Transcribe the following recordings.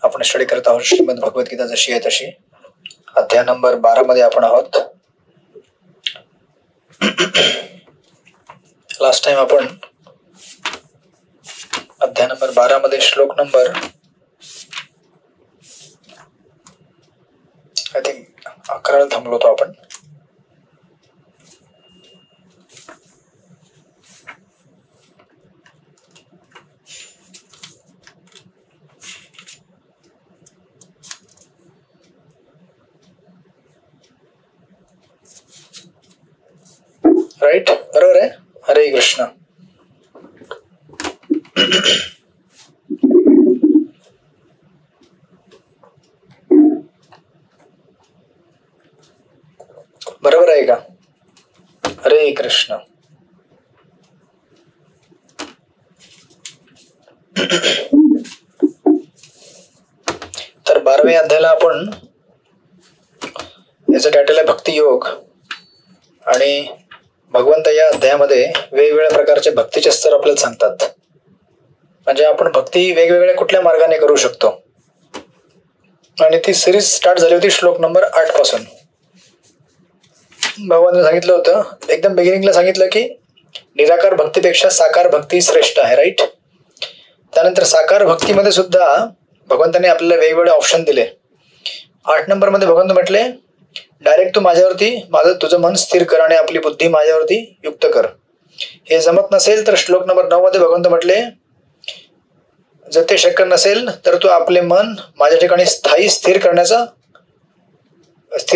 आपण स्टडी करत आहोत श्रीमद भगवद्गीता जशी आहे तशी. अध्याय नंबर 12 मध्ये आपण आहोत. लास्ट टाइम आपण अध्याय नंबर 12 मध्ये श्लोक नंबर आय थिंक 11 थांबलो होतो आपण. राईट, बरोबर आहे. हरे कृष्ण. बरोबर आहे का? हरे कृष्ण. तर 12व्या अध्यायाला आपण याचं टायटल आहे भक्ती योग. आणि भगवंत या अध्यायामध्ये वेगवेगळ्या प्रकारचे भक्तीचे स्तर आपल्याला सांगतात. म्हणजे आपण भक्ती वेगवेगळ्या कुठल्या मार्गाने करू शकतो. आणि ती सिरीज स्टार्ट झाली होती श्लोक नंबर 8 पासून. भगवंताने सांगितलं होतं, एकदम बिगिनिंगला सांगितलं की निराकार भक्तीपेक्षा साकार भक्ती श्रेष्ठ आहे. राईट. त्यानंतर साकार भक्तीमध्ये सुद्धा भगवंताने आपल्याला वेगवेगळे ऑप्शन दिले. 8 नंबरमध्ये भगवंत म्हटले, डायरेक्ट तू माझ्यावरती तुझं मन स्थिर कर आणि आपली बुद्धी माझ्यावरती युक्त कर. हे जमत नसेल तर श्लोक नंबर 9 मध्ये भगवंत म्हटले, जर ते शक्य नसेल तर तू आपले मन माझ्या ठिकाणी स्थिर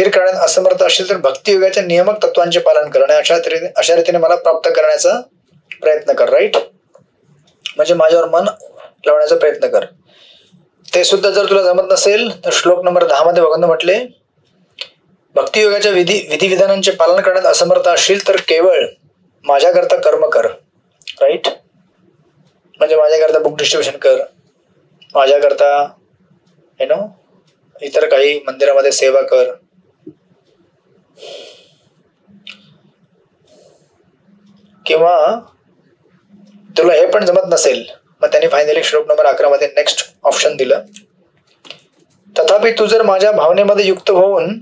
करण्यात असमर्थ असेल तर भक्तियोगाच्या नियमक तत्वांचे पालन कर आणि अशा रीतीने मला प्राप्त करण्याचा प्रयत्न कर. राईट. म्हणजे माझ्यावर मन लावण्याचा प्रयत्न कर. ते सुद्धा जर तुला जमत नसेल तर श्लोक नंबर 10 मध्ये भगवंत म्हटले, भक्तियोगाच्या विधिविधानांचे पालन करण्यात असमर्थ असशील तर केवळ माझ्याकरता कर्म कर. राईट. म्हणजे माझ्याकरता बुक डिस्ट्रीब्युशन कर, माझ्याकरता इतर काही मंदिरामध्ये सेवा कर. किंवा तुला हे पण जमत नसेल, मग त्यांनी फायनली श्लोक नंबर 11 मध्ये नेक्स्ट ऑप्शन दिलं, तथापि तू जर माझ्या भावनेमध्ये युक्त होऊन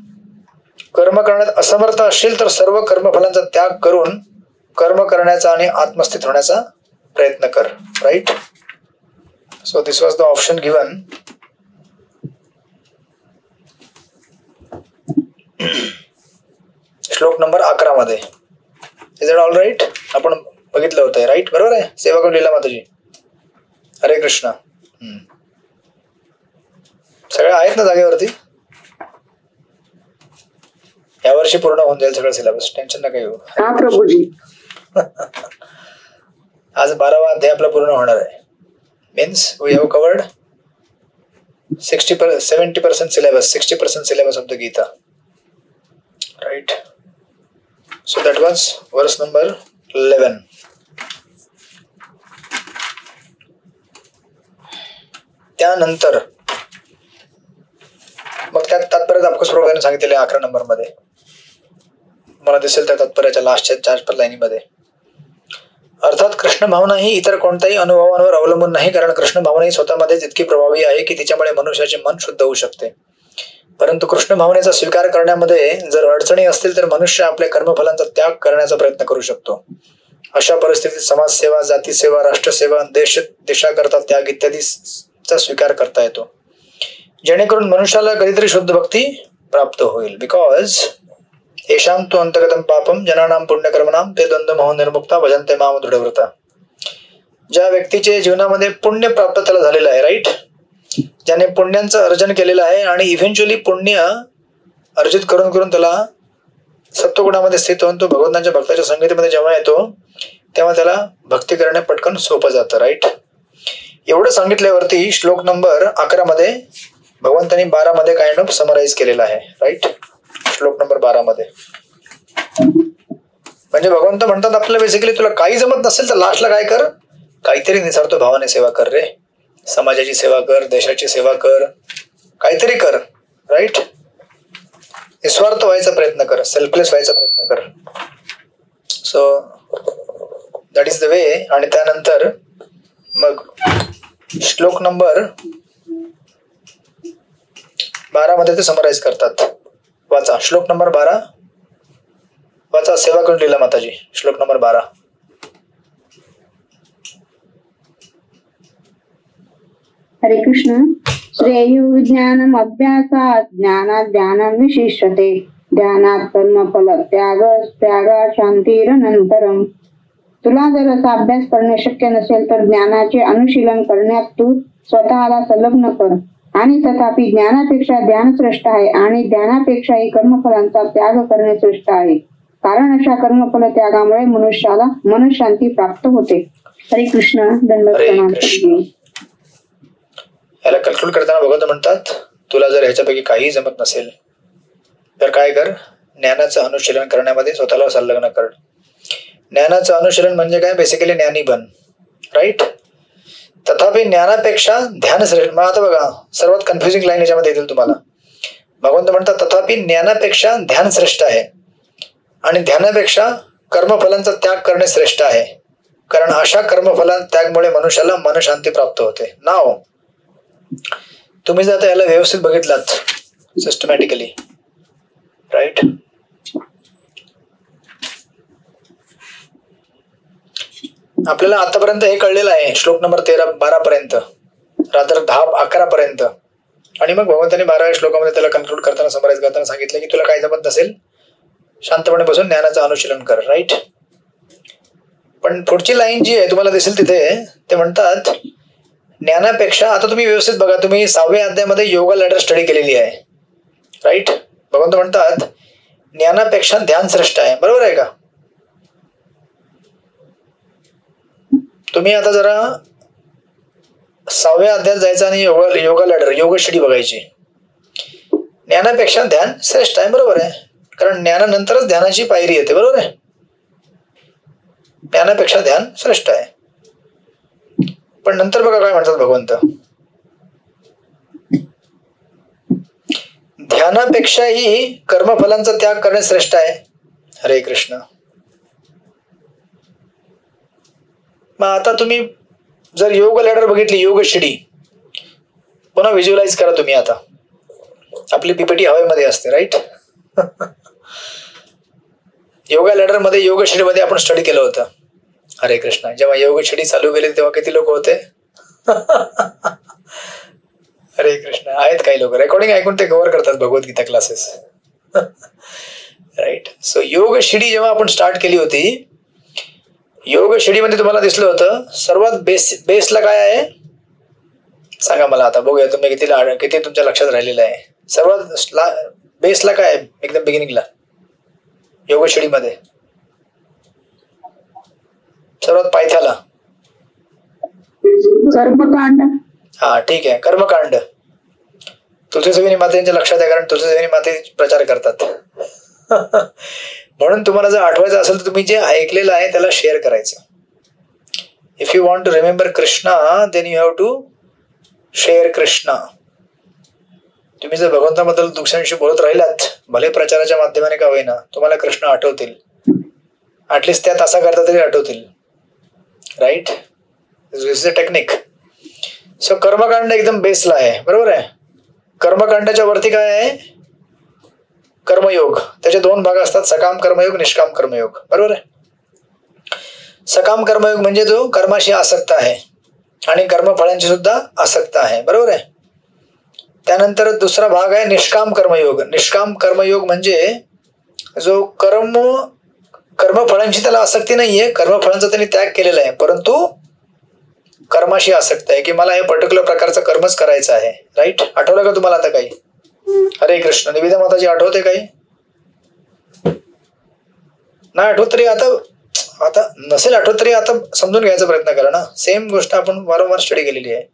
कर्म करण्यात असमर्थ असशील तर सर्व कर्मफलांचा त्याग करून कर्म करण्याचा आणि आत्मस्थित होण्याचा प्रयत्न कर. Right. So this was the option given. श्लोक नंबर 11 मध्ये. Is it all right? आपण बघितलं होतं. राईट, बरोबर आहे. सेवा करून लीला माताजी. हरे कृष्ण. सगळे आहेत ना जागेवरती? यावर्षी पूर्ण होऊन जाईल सगळं सिलेबस, टेन्शन नका घेऊ. हा प्रभूजी. आज 12वा अध्याय आपला पूर्ण होणार आहे. Means we have covered 70% syllabus, 60% syllabus of the Gita. Right. So that was verse number 11. त्यानंतर मग त्यात तात्पर्य आपकोस प्रभूने सांगितलेले 11 नंबर मध्ये. मला दिसेल त्या तात्पर्याच्या लास्टच्या 4 लाईनीमध्ये. अर्थात कृष्ण भावना ही इतर कोणत्याही अनुभवांवर अवलंबून नाही, कारण कृष्ण भावना ही स्वतःमध्येच इतकी प्रभावी आहे की तिच्यामुळे मनुष्याचे मन शुद्ध होऊ शकते. परंतु कृष्ण भावनेचा स्वीकार करण्यामध्ये जर अडचणी असतील तर मनुष्य आपल्या कर्मफलांचा त्याग करण्याचा प्रयत्न करू शकतो. अशा परिस्थितीत समाजसेवा, जातीसेवा, राष्ट्रसेवा, देशाकरता त्याग इत्यादीचा स्वीकार करता येतो, जेणेकरून मनुष्याला कधीतरी शुद्ध भक्ती प्राप्त होईल. बिकॉज येशाम तु अंतगतम पापम जनानाम पुण्यकर्मणाम ते द्वंद्व मोह निर्मुक्ता भजन्ते माम दृढव्रता. ज्या व्यक्तीचे जीवनामध्ये पुण्य प्राप्त त्याला झालेलं आहे. राईट. ज्याने पुण्यांचं अर्जन केलेलं आहे आणि इव्हेंच्युअली पुण्य अर्जित करून करून त्याला सत्वगुणामध्ये स्थित होऊन तो भगवंतांच्या भक्ताच्या संगतीमध्ये जेव्हा येतो तेव्हा त्याला भक्ती करणे पटकन सोपं जातं. राईट. एवढं सांगितल्यावरती श्लोक नंबर 11 मध्ये भगवंतांनी 12 मध्ये काइंड ऑफ समराईज केलेलं आहे. राईट. श्लोक नंबर 12 मध्ये म्हणजे भगवंत म्हणतात आपल्याला बेसिकली तुला काही जमत नसेल तर लास्टला काय कर, काहीतरी निस्वार्थ भावाने सेवा कर रे. समाजाची सेवा कर, देशाची सेवा कर, काहीतरी कर. राईट. निस्वार्थ व्हायचा प्रयत्न कर, सेल्फलेस व्हायचा प्रयत्न कर. सो दॅट इज द वे. आणि त्यानंतर मग श्लोक नंबर 12 ते समराइज करतात. वाचा श्लोक नंबर 12. वाचा सेवा करून लीला माताजी, श्लोक नंबर 12. हरे कृष्ण. श्रेयो ज्ञानम अभ्यासात ज्ञानात ध्यानं विशिष्यते, ध्यानात कर्मफल त्यागात शांतिरनंतरम. तुला जर असा अभ्यास करणे शक्य नसेल तर ज्ञानाचे अनुशीलन करण्यात तू स्वतःला संलग्न कर. आणि तथापि ज्ञानापेक्षा ध्यान श्रेष्ठ आहे आणि ध्यानापेक्षाही कर्मफलांचा त्याग करणे श्रेष्ठ आहे, कारण अशा कर्मफल त्यागामुळे मनुष्याला मनशांती प्राप्त होते. हरे कृष्ण. दंडवत प्रणाम. याला कन्क्लूड करताना भगवंत म्हणतात, तुला जर ह्याच्यापैकी काहीही जमत नसेल तर काय कर, ज्ञानाचं अनुशीलन करण्यामध्ये स्वतःला संलग्न कर. ज्ञानाचं अनुशीलन म्हणजे काय, बेसिकली ज्ञानी बन. राईट. तथापि ज्ञानापेक्षा ध्यान श्रेष्ठ. मग आता बघा सर्वात कन्फ्युजिंग लाईन याच्यामध्ये येतील तुम्हाला. भगवंत म्हणतात तथापि ज्ञानापेक्षा ध्यान श्रेष्ठ आहे आणि ध्यानापेक्षा कर्मफलांचा त्याग करणे श्रेष्ठ आहे, कारण अशा कर्मफलां त्यागमुळे मनुष्याला मनशांती प्राप्त होते. नाव तुम्ही जर आता याला व्यवस्थित बघितलात सिस्टमॅटिकली, राईट, आपल्याला आतापर्यंत हे कळलेलं आहे श्लोक नंबर 12 पर्यंत, रात्र 10-11 पर्यंत. आणि मग भगवंतांनी 12व्या श्लोकामध्ये त्याला कन्क्लूड करताना समराइज करताना सांगितलं की तुला काय जमत नसेल शांतपणे बसून ज्ञानाचं अनुशीलन कर. राईट. पण पुढची लाईन जी आहे तुम्हाला दिसेल तिथे ते म्हणतात ज्ञानापेक्षा, आता तुम्ही व्यवस्थित बघा, तुम्ही 6व्या अध्यायामध्ये योगा लॅडर स्टडी केलेली आहे. राईट. भगवंत म्हणतात ज्ञानापेक्षा ध्यान श्रेष्ठ आहे. बरोबर आहे का? तुम्ही आता जरा 6व्या अध्यायात जायचं आणि योगा लॅडर, योगशिडी बघायची. ज्ञानापेक्षा ध्यान श्रेष्ठ आहे. बरोबर आहे, कारण ज्ञानानंतरच ध्यानाची पायरी येते. बरोबर आहे. ज्ञानापेक्षा ध्यान श्रेष्ठ आहे. पण नंतर बघा काय म्हणतात भगवंत, ध्यानापेक्षाही कर्मफलांचा त्याग करणे श्रेष्ठ आहे. हरे कृष्ण. मग आता तुम्ही जर योग लॅडर बघितली, योगशिडी पुन्हा व्हिज्युअलाइज करा तुम्ही. आता आपली पीपीटी हवेमध्ये असते. राईट. योगा लॅडर मध्ये, योगशिडी मध्ये आपण स्टडी केलं होतं. हरे कृष्ण. जेव्हा योगशिडी चालू केली तेव्हा किती लोक होते? हरे कृष्ण. आहेत काही लोक रेकॉर्डिंग ऐकून ते कव्हर करतात भगवद्गीता क्लासेस. राईट. सो योगशिडी जेव्हा आपण स्टार्ट केली होती, योगशिडी मध्ये तुम्हाला दिसलं होतं सर्वात बेसला काय आहे सांगा मला. आता बघूया तुम्ही किती तुमच्या लक्षात राहिलेलं आहे. सर्वात बेसला काय आहे एकदम बिगिनिंगला योगशिडी मध्ये? सर्वात पायथ्याला कर्मकांड. हा ठीक आहे, कर्मकांड. तुलसीदेवी मातेच्या लक्षात आहे, कारण तुलसीदेवी माते प्रचार करतात. म्हणून तुम्हाला जर आठवायचं असेल तर तुम्ही जे ऐकलेलं आहे त्याला शेअर करायचं. If you want to remember Krishna then you have to share Krishna. तुम्ही जर भगवंताबद्दल दुसऱ्यांशी बोलत राहिलात, भले प्रचाराच्या माध्यमाने का होईना, तुम्हाला कृष्ण आठवतील. ऍटलिस्ट त्यात असा करता तरी आठवतील. Right. This is a technique. So कर्मकांड एकदम बेसला आहे. बरोबर आहे. कर्मकांडाच्या वरती काय आहे? कर्मयोग. त्याचे 2 भाग असतात, सकाम कर्मयोग, निष्काम कर्मयोग. बरोबर आहे. सकाम कर्मयोग म्हणजे जो कर्माशी आसक्त आहे आणि कर्मफळांची सुद्धा आसक्त आहे. बरोबर आहे. त्यानंतर दुसरा भाग आहे निष्काम कर्मयोग. निष्काम कर्मयोग म्हणजे जो कर्मफळांची त्याला आसक्ती नाहीये, कर्मफळांचा त्यांनी त्याग केलेला आहे, परंतु कर्माशी आसक्त आहे की मला हे पर्टिक्युलर प्रकारचं कर्मच करायचं आहे. राईट. आठवलं का तुम्हाला आता काही? हरे कृष्ण. निवेदा माताजी आठवते काही? नाही आठवत तरी आता नसेल आठवत तरी आता समजून घ्यायचा प्रयत्न करा ना. सेम गोष्ट आपण वारंवार स्टडी केलेली आहे.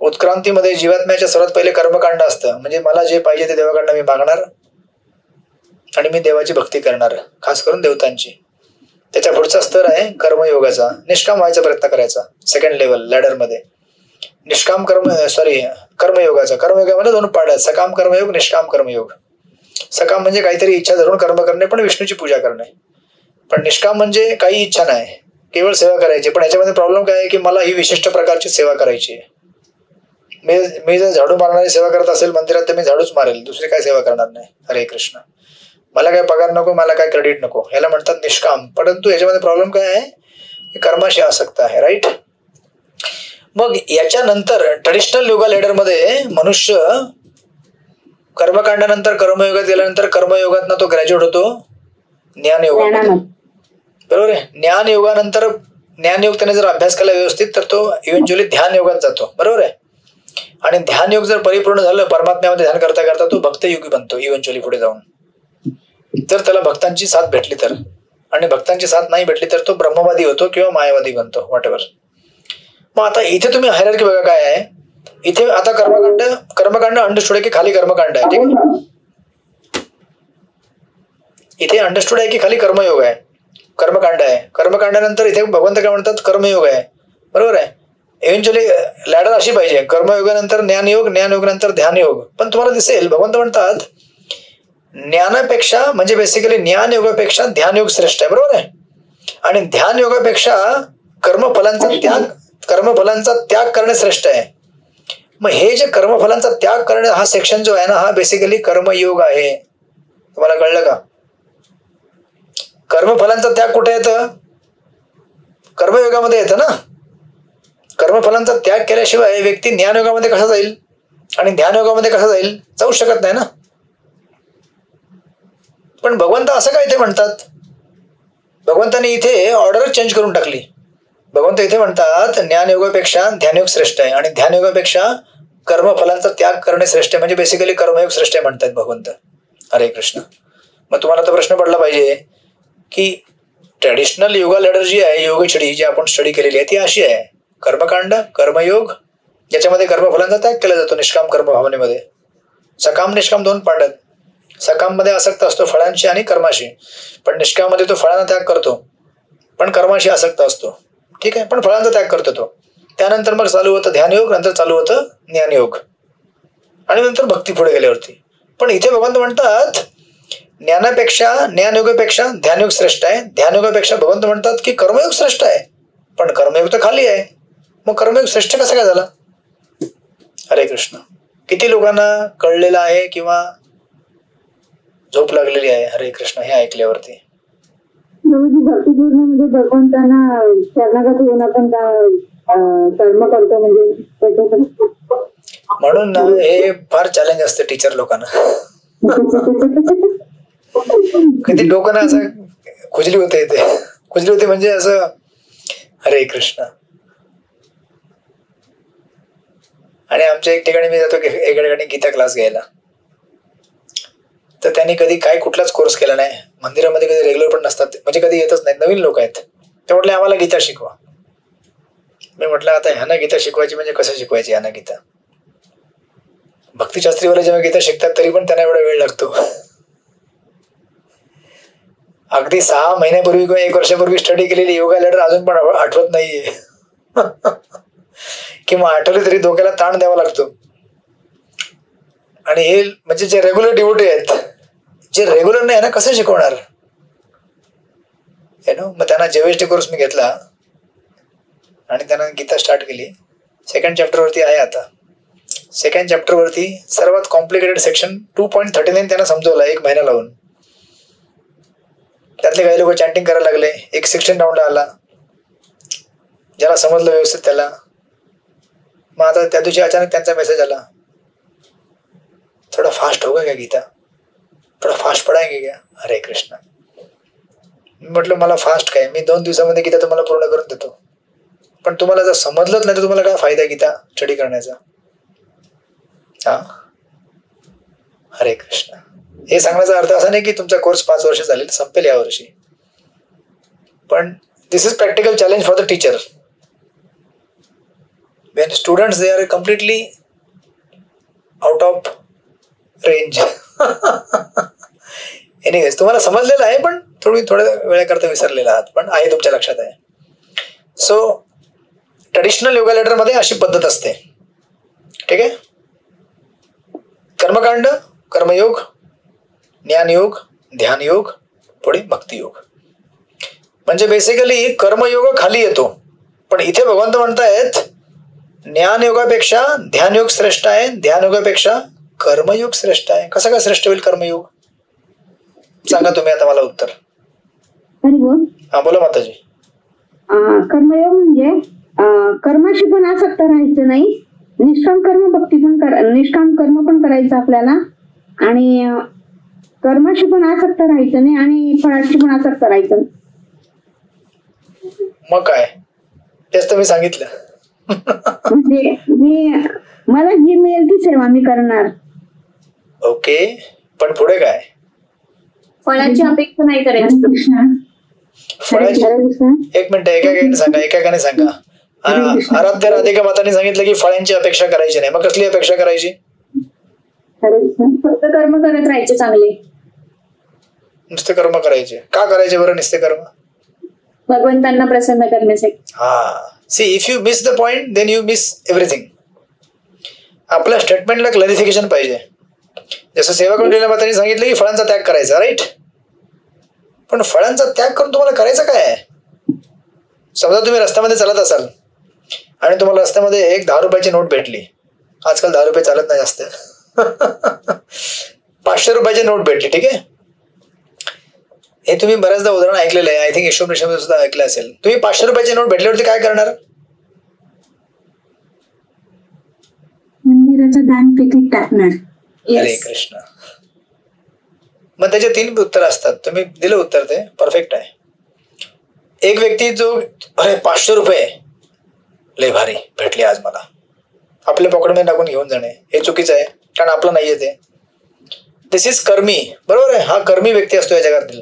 उत्क्रांतीमध्ये जीवात्म्याच्या सर्वात पहिले कर्मकांड असतं, म्हणजे मला जे पाहिजे ते देवाकडनं मी मागणार आणि मी देवाची भक्ती करणार, खास करून देवतांची. त्याच्या पुढचा स्तर आहे कर्मयोगाचा. निष्काम व्हायचा प्रयत्न करायचा, सेकंड लेवल लॅडर मध्ये. निष्काम कर्मयोगाचा. कर्मयोगामध्ये 2 पार्ट आहेत, सकाम कर्मयोग, निष्काम कर्मयोग. सकाम म्हणजे काहीतरी इच्छा धरून कर्म करणे, पण विष्णूची पूजा करणे. पण निष्काम म्हणजे काही इच्छा नाही, केवळ सेवा करायची. पण याच्यामध्ये प्रॉब्लेम काय आहे की मला ही विशिष्ट प्रकारची सेवा करायची आहे, मी जर झाडू मारणारी सेवा करत असेल मंदिरात तर मी झाडूच मारेल, दुसरी काय सेवा करणार नाही. हरे कृष्ण. मला काय पगार नको, मला काय क्रेडिट नको, ह्याला म्हणतात निष्काम. परंतु याच्यामध्ये प्रॉब्लेम काय आहे, कर्माशी आसक्त आहे. राईट. मग याच्यानंतर ट्रेडिशनल योगा लेडर मध्ये मनुष्य कर्मकांडानंतर कर्मयोगात गेल्यानंतर कर्मयोगात तो ग्रॅज्युएट होतो ज्ञानयोगामध्ये. बरोबर आहे. ज्ञानयोगानंतर ज्ञानयोग त्याने जर अभ्यास केला व्यवस्थित तर तो इव्हेंच्युअली ध्यान योगात जातो. बरोबर आहे. आणि ध्यान योग जर परिपूर्ण झालं, परमात्म्यामध्ये ध्यान करता करता तो भक्तयोगी बनतो इव्हेंच्युअली पुढे जाऊन, जर त्याला भक्तांची साथ भेटली तर. आणि भक्तांची साथ नाही भेटली तर तो ब्रह्मवादी होतो किंवा मायावादी बनतो, व्हॉट एव्हर. मग आता इथे तुम्ही हायरार्की बघा काय आहे. इथे आता कर्मकांड अंडरस्टूड आहे की खाली कर्मकांड आहे. ठीक आहे. इथे अंडरस्टूड आहे की खाली कर्मयोग आहे, कर्मकांड आहे. कर्मकांडानंतर इथे भगवंत काय म्हणतात, कर्मयोग आहे. बरोबर आहे. इव्हेंच्युअली लॅडर अशी पाहिजे, कर्मयोगानंतर ज्ञानयोग, ज्ञानयोगानंतर ध्यानयोग. पण तुम्हाला दिसेल भगवंत म्हणतात ज्ञानापेक्षा म्हणजे बेसिकली ज्ञानयोगापेक्षा ध्यानयोग श्रेष्ठ आहे. बरोबर आहे. आणि ध्यानयोगापेक्षा कर्मफलांचा त्याग करणे श्रेष्ठ आहे. मग हे जे कर्मफलांचा त्याग करणे हा सेक्शन जो आहे ना, हा बेसिकली कर्मयोग आहे. तुम्हाला कळलं का? कर्मफलांचा त्याग कुठे येतं, कर्मयोगामध्ये येतं ना. कर्मफलांचा त्याग केल्याशिवाय व्यक्ती ज्ञानयोगामध्ये कसा जाईल आणि ध्यानयोगामध्ये कसा जाईल, जाऊ शकत नाही ना. पण भगवंत असं काय ते म्हणतात, भगवंतांनी इथे ऑर्डरच चेंज करून टाकली. भगवंत इथे म्हणतात ज्ञानयोगापेक्षा ध्यानयोग श्रेष्ठ आहे आणि ध्यानयोगापेक्षा कर्मफलांचा त्याग करणे श्रेष्ठ आहे, म्हणजे बेसिकली कर्मयोग श्रेष्ठ आहे म्हणतात भगवंत. हरे कृष्ण. मग तुम्हाला तर प्रश्न पडला पाहिजे की ट्रेडिशनल योगा लेडर जी आहे, योगछडी जी आपण स्टडी केलेली आहे ती अशी आहे, कर्मकांड, कर्मयोग ज्याच्यामध्ये कर्मफलांचा त्याग केला जातो निष्काम कर्मभावनेमध्ये. सकाम निष्काम दोन पार्ट आहेत. सकाम मध्ये आसक्त असतो फळांशी आणि कर्माशी, पण निष्काम मध्ये तो फळांना त्याग करतो पण कर्माशी आसक्त असतो. ठीक आहे. पण फळांचा त्याग करतो तो. त्यानंतर मग चालू होतं ध्यानयोग, नंतर चालू होतं ज्ञानयोग आणि नंतर भक्ती पुढे गेल्यावरती. पण इथे भगवंत म्हणतात ज्ञानयोगापेक्षा ध्यानयोग श्रेष्ठ आहे. ध्यानयोगापेक्षा भगवंत म्हणतात की कर्मयोग श्रेष्ठ आहे, पण कर्मयोग तर खाली आहे. मग कर्मयोग श्रेष्ठ कसा काय झाला? हरे कृष्ण. किती लोकांना कळलेलं आहे किंवा झोप लागलेली आहे हरे कृष्ण हे ऐकल्यावरती? भक्तिपूर्ण म्हणजे भगवंतांना शरणागत होऊन आपण कर्म करतो म्हणजे म्हणून ना हे फार चॅलेंज असते टीचर लोकांना. कधी डोकं ना असं खुजली होते, इथे खुजली होते म्हणजे असं हरे कृष्ण. आणि आमच्या एक ठिकाणी मी जातो एका ठिकाणी गीता क्लास घ्यायला, तर त्यांनी कधी काय कुठलाच कोर्स केला नाही, मंदिरामध्ये कधी रेग्युलर पण नसतात, म्हणजे कधी येतच नाही, नवीन लोक आहेत. ते म्हटले आम्हाला गीता शिकवा. मी म्हटलं आता ह्यांना गीता शिकवायची म्हणजे कसं शिकवायची ह्यांना गीता? भक्तिशास्त्रीवाले जेव्हा गीता शिकतात तरी पण त्यांना एवढा वेळ लागतो. अगदी 6 महिन्यापूर्वी किंवा 1 वर्षापूर्वी स्टडी केलेली योगा लेडर अजून पण आठवत नाहीये. किंवा आठवले तरी डोक्याला ताण द्यावा लागतो. आणि हे म्हणजे जे रेग्युलर डिवोटी आहेत, जे रेग्युलर नाही ना कसं शिकवणार? मग त्यांना जेवेस्टी कोर्स मी घेतला आणि त्यांना गीता स्टार्ट केली. 2nd चॅप्टर वरती आहे आता. 2nd चॅप्टर वरती सर्वात कॉम्प्लिकेटेड सेक्शन 2.39 त्यांना समजवला 1 महिना लावून. त्यातले काही लोक चॅन्टिंग करायला लागले. एक 16 राऊंडला आला, ज्याला समजलं व्यवस्थित त्याला. मग आता त्या दिवशी अचानक त्यांचा मेसेज आला, थोड़ा फास्ट होगा क्या गीता, थोड़ा फास्ट पढ़ाएंगे क्या? हरे कृष्ण. मी म्हटलं मला फास्ट काय, मी 2 दिवसामध्ये गीता तुम्हाला पूर्ण करून देतो, पण तुम्हाला जर समजलंच नाही तर तुम्हाला काय फायदा गीता स्टडी करण्याचा? हा, हरे कृष्ण. हे सांगण्याचा अर्थ असा नाही की तुमचा कोर्स 5 वर्ष झाले संपेल या वर्षी, पण this is practical challenge for the teacher. when students they are completely out of range. Anyways तुम्हाला समजलेलं आहे पण थोड्या वेळाकरता विसरलेला आहात, पण आहे तुमच्या लक्षात आहे. सो ट्रेडिशनल योगा लेडर मध्ये अशी पद्धत असते. ठीक आहे. कर्मकांड, कर्मयोग, ज्ञानयोग, ध्यानयोग, पुढे भक्तियोग. म्हणजे बेसिकली कर्मयोग खाली येतो, पण इथे भगवंत म्हणतायत ज्ञान योगापेक्षा ध्यान योग श्रेष्ठ आहे, ध्यान योगापेक्षा कर्मयोग श्रेष्ठ आहे. कसं काय श्रेष्ठ होईल कर्मयोग? सांगा तुम्ही आता मला उत्तर. हरी बोल. हा बोला माताजी. कर्मयोग म्हणजे कर्माशी पण आसक्त राहायचं नाही, निष्काम कर्म भक्ती पण निष्काम कर्म पण करायचं आपल्याला, आणि कर्माशी पण आसक्त राहायचं नाही आणि फळाशी पण आसक्त राहायचं. मग काय, तेच तर मी सांगितलं. म्हणजे मला जी मिळेल ती सेवा मी करणार. ओके, पण पुढे काय? फळाची अपेक्षा नाही करायची. फळाची एक मिनिट एकाने सांगा. आराध्य राधिका माताने सांगितलं की फळांची अपेक्षा करायची नाही. मग कसली अपेक्षा करायची? फक्त कर्म करत राहायचे चांगले. नुसते कर्म करायचे. का करायचे बरं नुसते कर्म? भगवंतांना प्रसन्न करण्यासाठी. हा, see if you miss the point then you miss everything. आपल्या स्टेटमेंटला क्लॅरिफिकेशन पाहिजे. जसं सेवा कुंडलीला मातांनी सांगितलं की फळांचा त्याग करायचा, राईट? पण फळांचा त्याग करून तुम्हाला करायचं काय आहे? समजा तुम्ही रस्त्यामध्ये चालत असाल आणि तुम्हाला रस्त्यामध्ये एक 10 रुपयाची नोट भेटली. आजकाल 10 रुपये चालत नाही जास्त. 500 रुपयाची नोट भेटली, ठीक आहे? हे तुम्ही बऱ्याचदा उदाहरण ऐकलेलं आहे. आय थिंक ईश्वर सुद्धा ऐकलं असेल. तुम्ही 500 रुपयाची नोट भेटल्यावरती काय करणार? मंदिराचं दान पेटीत टाकणार. हरे कृष्ण. मग त्याचे 3 उत्तर असतात. तुम्ही दिलं उत्तर, ते परफेक्ट आहे. एक व्यक्ती जो अरे 500 रुपये लय भारी भेटले आज मला, आपल्या पॉकेटमध्ये टाकून घेऊन जाणे हे चुकीचं आहे, कारण आपलं नाहीये ते. दिस इज कर्मी, बरोबर आहे? हा कर्मी व्यक्ती असतो या जगातील.